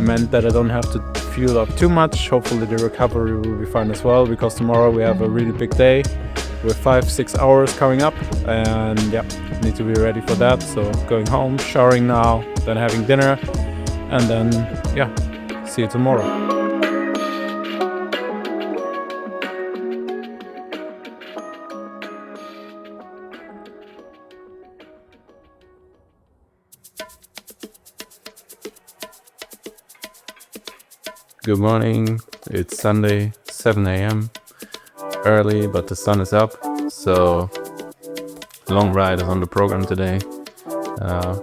Speaker 1: meant that I don't have to fuel up too much. Hopefully the recovery will be fine as well, because tomorrow we have a really big day with 5-6 hours coming up, and yeah, need to be ready for that. So going home, showering now, then having dinner, and then yeah, see you tomorrow. Good morning, it's Sunday, 7 a.m. Early, but the sun is up, so long ride is on the program today.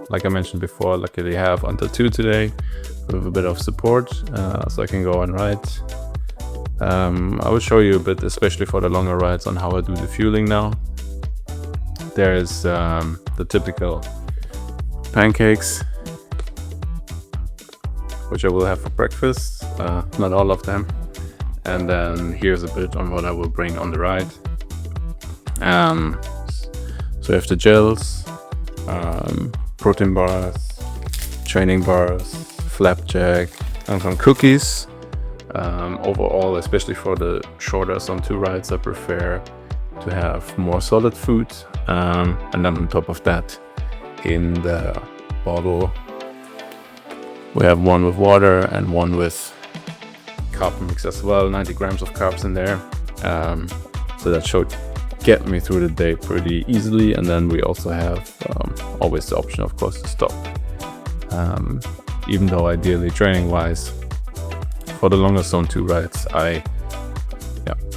Speaker 1: Like I mentioned before, luckily I have until 2 today with a bit of support, so I can go and ride. I will show you a bit, especially for the longer rides, on how I do the fueling now. There's the typical pancakes, which I will have for breakfast, not all of them. And then here's a bit on what I will bring on the ride. So we have the gels, protein bars, training bars, flapjack, and some cookies. Overall, especially for the shorter zone 2 rides, I prefer to have more solid food. And then on top of that, in the bottle, we have one with water and one with carb mix as well, 90 grams of carbs in there. So that should get me through the day pretty easily. And then we also have always the option, of course, to stop. Even though ideally training wise, for the longer zone 2 rides, I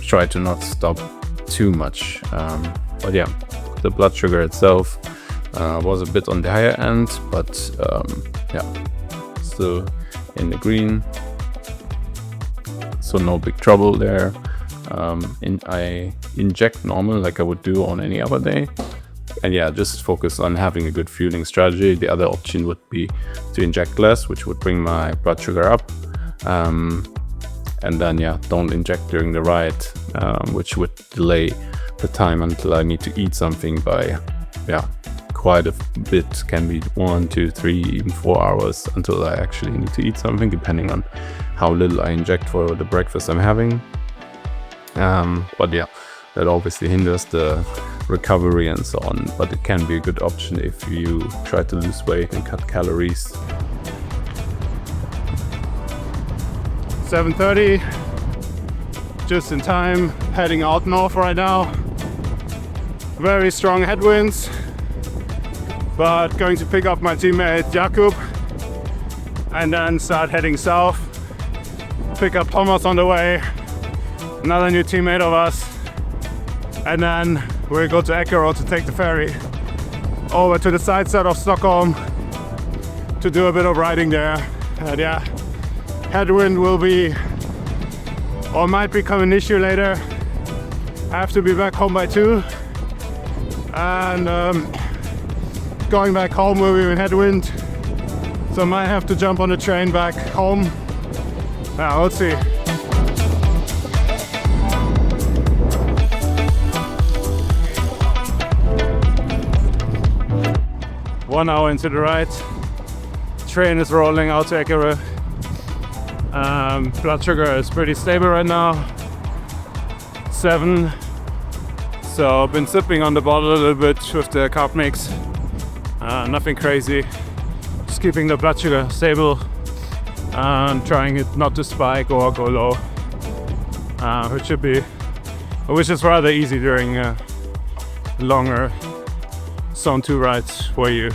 Speaker 1: try to not stop too much. But yeah, the blood sugar itself was a bit on the higher end, but still in the green, so no big trouble there. I inject normal like I would do on any other day, and yeah, just focus on having a good fueling strategy. The other option would be to inject less, which would bring my blood sugar up, and then don't inject during the ride, which would delay the time until I need to eat something by quite a bit. Can be 1, 2, 3, even 4 hours until I actually need to eat something, depending on how little I inject for the breakfast I'm having. But yeah, that obviously hinders the recovery and so on, but it can be a good option if you try to lose weight and cut calories. 7:30, just in time, heading out north right now. Very strong headwinds, but going to pick up my teammate Jakub and then start heading south. Pick up Thomas on the way, another new teammate of us, and then
Speaker 6: we go to Eckerö to take the ferry over to the side of Stockholm to do a bit of riding there. And yeah, headwind will be or might become an issue later. I have to be back home by 2, and going back home will be in headwind, so I might have to jump on the train back home. We'll see. One hour into the ride, train is rolling out to Eckerö. Blood sugar is pretty stable right now, 7. So I've been sipping on the bottle a little bit with the carb mix. Nothing crazy, just keeping the blood sugar stable and trying it not to spike or go low, which is rather easy during longer zone 2 rides where you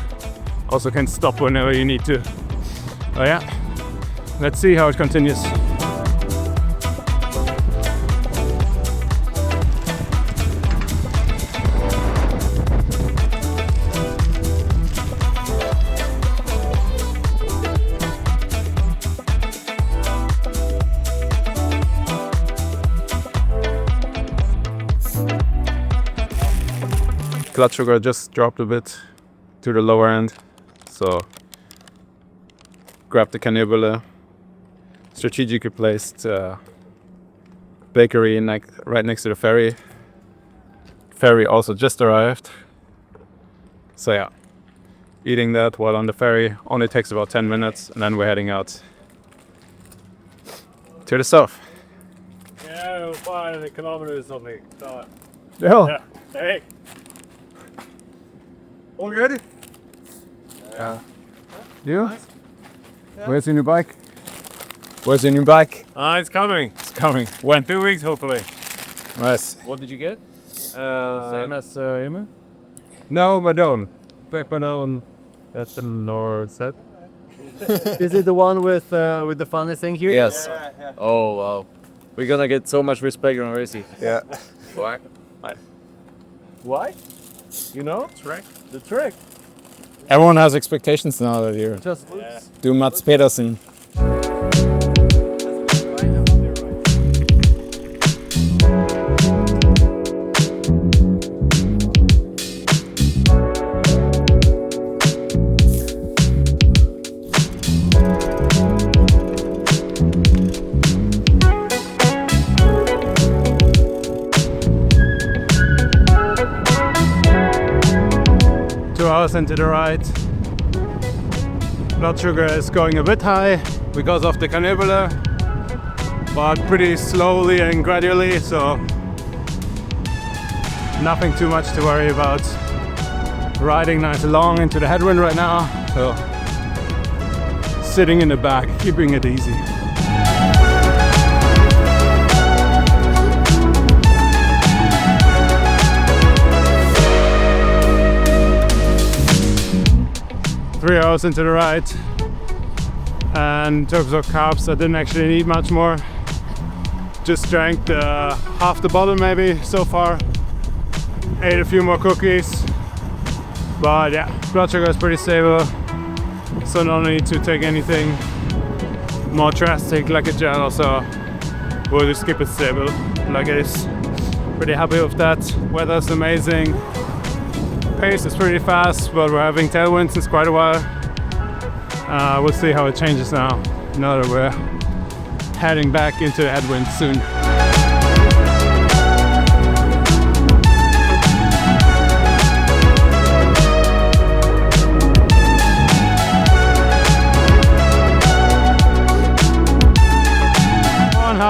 Speaker 6: also can stop whenever you need to. But yeah, let's see how it continues. Blood sugar just dropped a bit to the lower end, so grabbed the Kanelbulle, strategically placed bakery right next to the ferry. Ferry also just arrived, so yeah, eating that while on the ferry only takes about 10 minutes, and then we're heading out to the south.
Speaker 7: Yeah, 5 kilometers only. So,
Speaker 6: Yeah.
Speaker 7: hey.
Speaker 6: All ready? Yeah. You? Where's your new bike? Where's your new bike?
Speaker 7: It's coming.
Speaker 6: It's coming.
Speaker 7: When 2 weeks, hopefully.
Speaker 6: Nice.
Speaker 7: What did you get? Same as Emil?
Speaker 6: No, I don't. Paper down.
Speaker 7: That's the lower set. Is it the one with the funny thing here?
Speaker 8: Yes. Oh wow. We're gonna get so much respect on Racy.
Speaker 6: Yeah.
Speaker 8: Why?
Speaker 7: Why? You know? Trick. The trick.
Speaker 6: Everyone has expectations now that you
Speaker 7: Just
Speaker 6: do Mats Pedersen. Into the right. Blood sugar is going a bit high because of the Kanelbulle, but pretty slowly and gradually, so nothing too much to worry about. Riding nice and long into the headwind right now, so sitting in the back, keeping it easy. Three hours into the ride, and in terms of carbs, I didn't actually need much more. Just drank half the bottle maybe so far. Ate a few more cookies, but yeah, blood sugar is pretty stable, so no need to take anything more drastic like a gel, so we'll just keep it stable like it is. Pretty happy with that. Weather's amazing. Pace is pretty fast, but we're having tailwind since quite a while. We'll see how it changes now that we're heading back into the headwind soon.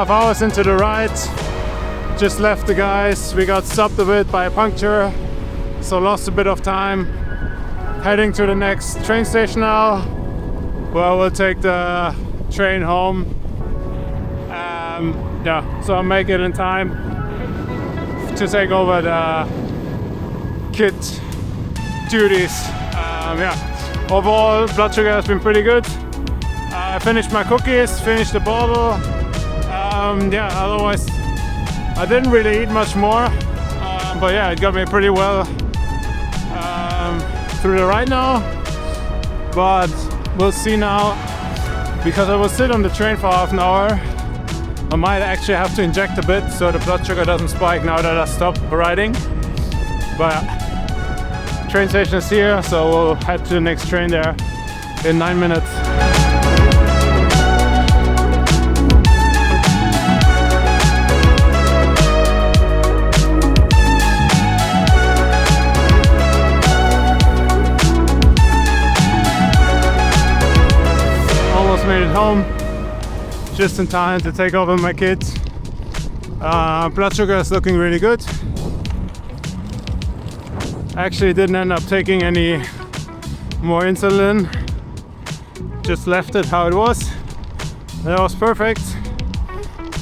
Speaker 6: .5 hours into the ride, just left the guys. We got stopped a bit by a puncture, so lost a bit of time. Heading to the next train station now, where we'll take the train home. Yeah, so I'll make it in time to take over the kit duties. Yeah, overall blood sugar has been pretty good. I finished my cookies, finished the bottle. Yeah, otherwise I didn't really eat much more. But yeah, it got me pretty well through the ride now. But we'll see now, because I will sit on the train for half an hour. I might actually have to inject a bit so the blood sugar doesn't spike now that I stop riding. But train station is here, so we'll head to the next train there in 9 minutes. Made it home just in time to take over my kids. Blood sugar is looking really good. Actually didn't end up taking any more insulin, just left it how it was. That was perfect.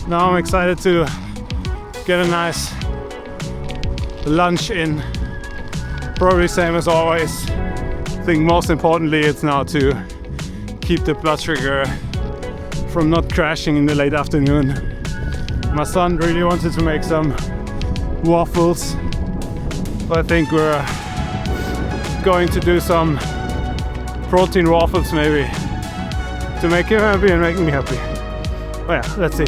Speaker 6: Now I'm excited to get a nice lunch in, probably same as always. I think most importantly it's now to keep the blood sugar from not crashing in the late afternoon. My son really wanted to make some waffles, but I think we're going to do some protein waffles maybe to make him happy and make me happy. But yeah, let's see.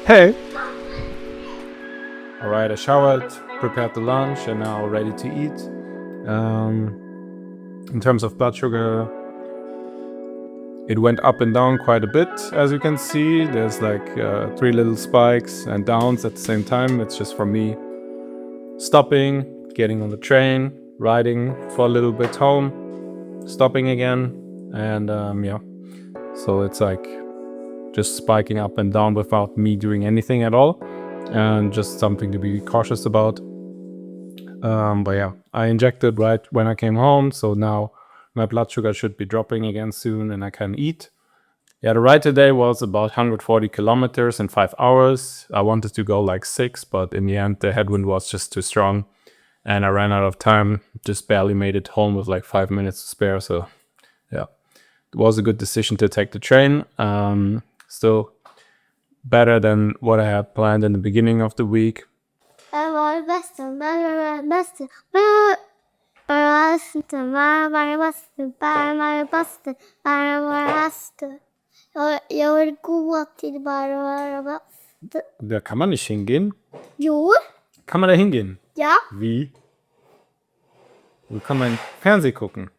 Speaker 6: Hey! Alright, I showered, prepared the lunch, and now ready to eat. In terms of blood sugar, it went up and down quite a bit, as you can see. There's like 3 little spikes and downs at the same time. It's just for me stopping, getting on the train, riding for a little bit home, stopping again, and yeah. So it's like just spiking up and down without me doing anything at all, and just something to be cautious about. But yeah, I injected right when I came home, so now my blood sugar should be dropping again soon and I can eat. Yeah, the ride today was about 140 kilometers in 5 hours. I wanted to go like 6, but in the end the headwind was just too strong and I ran out of time. Just barely made it home with like 5 minutes to spare, so yeah. It was a good decision to take the train. Still better than what I had planned in the beginning of the week.
Speaker 2: Jag vill gå till bara.
Speaker 6: Da kann man nicht hingehen.
Speaker 2: Jo.
Speaker 6: Kann man da hingehen?
Speaker 2: Ja.
Speaker 6: Wie? Wo kann man Fernsehen gucken?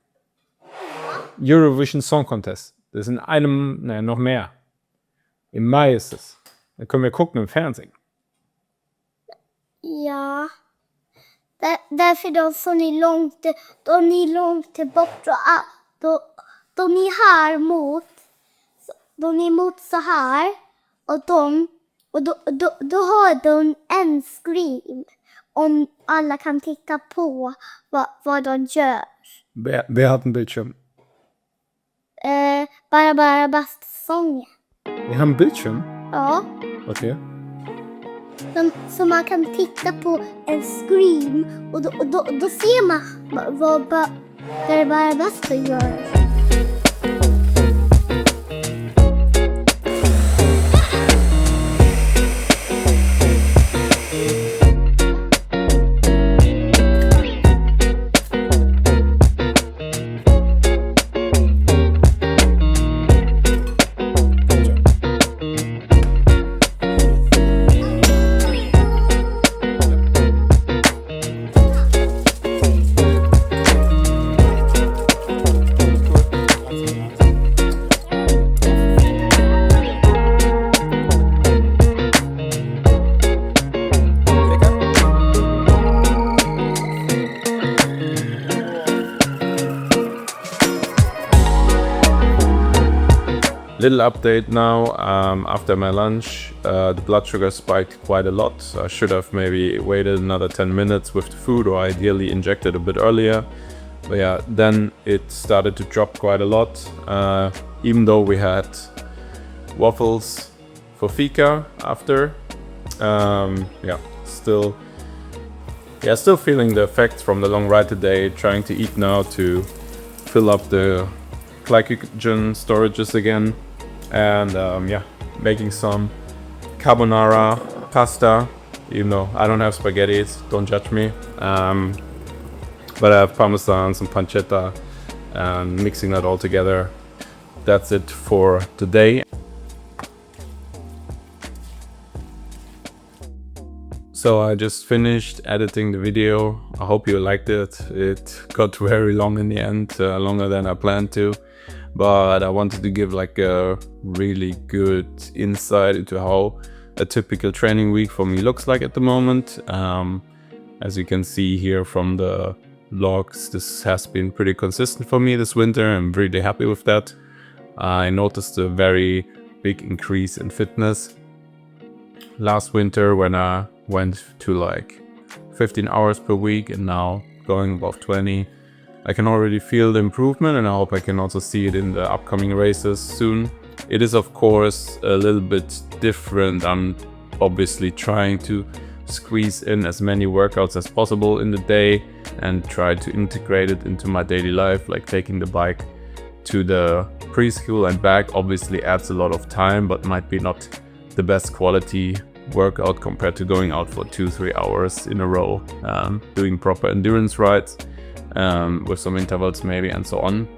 Speaker 6: Eurovision Song Contest. Das ist in einem, naja, noch mehr. Im Mai ist es. Da können wir gucken im Fernsehen.
Speaker 2: Ja. Därför de är ni långt bort och de är här mot. De är mot så här och då har de en screen om alla kan titta på vad de gör.
Speaker 6: Wer hat einen Bildschirm?
Speaker 2: Bara bastsången.
Speaker 6: Wir haben einen Bildschirm?
Speaker 2: Ja.
Speaker 6: Okay.
Speaker 2: Så man kan titta på en screen och då ser man vad bara basta gör.
Speaker 1: Little update now. After my lunch, the blood sugar spiked quite a lot. I should have maybe waited another 10 minutes with the food, or ideally injected a bit earlier. But yeah, then it started to drop quite a lot. Even though we had waffles for fika after. Still feeling the effects from the long ride today. Trying to eat now to fill up the glycogen storages again, and yeah, making some carbonara pasta, even though I don't have spaghettis, don't judge me. But I have parmesan, some pancetta, and mixing that all together. That's it for today. So I just finished editing the video. I hope you liked it. It got very long in the end, longer than I planned to. But I wanted to give like a really good insight into how a typical training week for me looks like at the moment. As you can see here from the vlogs, this has been pretty consistent for me this winter. I'm really happy with that. I noticed a very big increase in fitness last winter when I went to like 15 hours per week, and now going above 20. I can already feel the improvement, and I hope I can also see it in the upcoming races soon. It is of course a little bit different. I'm obviously trying to squeeze in as many workouts as possible in the day and try to integrate it into my daily life, like taking the bike to the preschool and back obviously adds a lot of time, but might be not the best quality workout compared to going out for 2-3 hours in a row, doing proper endurance rides with some intervals maybe and so on.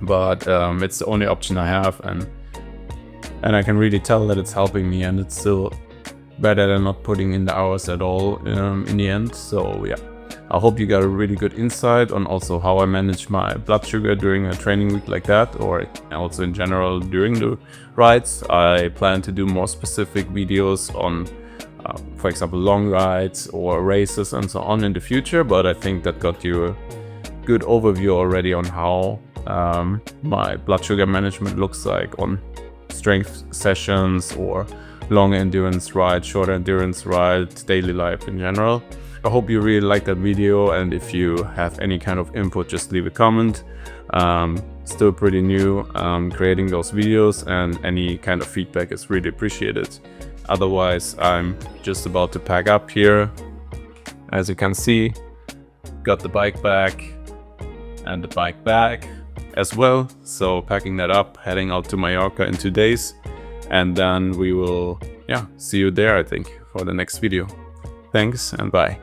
Speaker 1: But it's the only option I have, and I can really tell that it's helping me, and it's still better than not putting in the hours at all in the end. So yeah, I hope you got a really good insight on also how I manage my blood sugar during a training week like that, or also in general during the rides. I plan to do more specific videos on, for example, long rides or races and so on in the future, but I think that got you a good overview already on how my blood sugar management looks like on strength sessions or long endurance rides, short endurance rides, daily life in general. I hope you really liked that video, and if you have any kind of input, just leave a comment. Still pretty new creating those videos, and any kind of feedback is really appreciated. Otherwise, I'm just about to pack up here. As you can see, got the bike back and the bike bag as well. So packing that up, heading out to Mallorca in 2 days, and then we will see you there, I think, for the next video. Thanks and bye.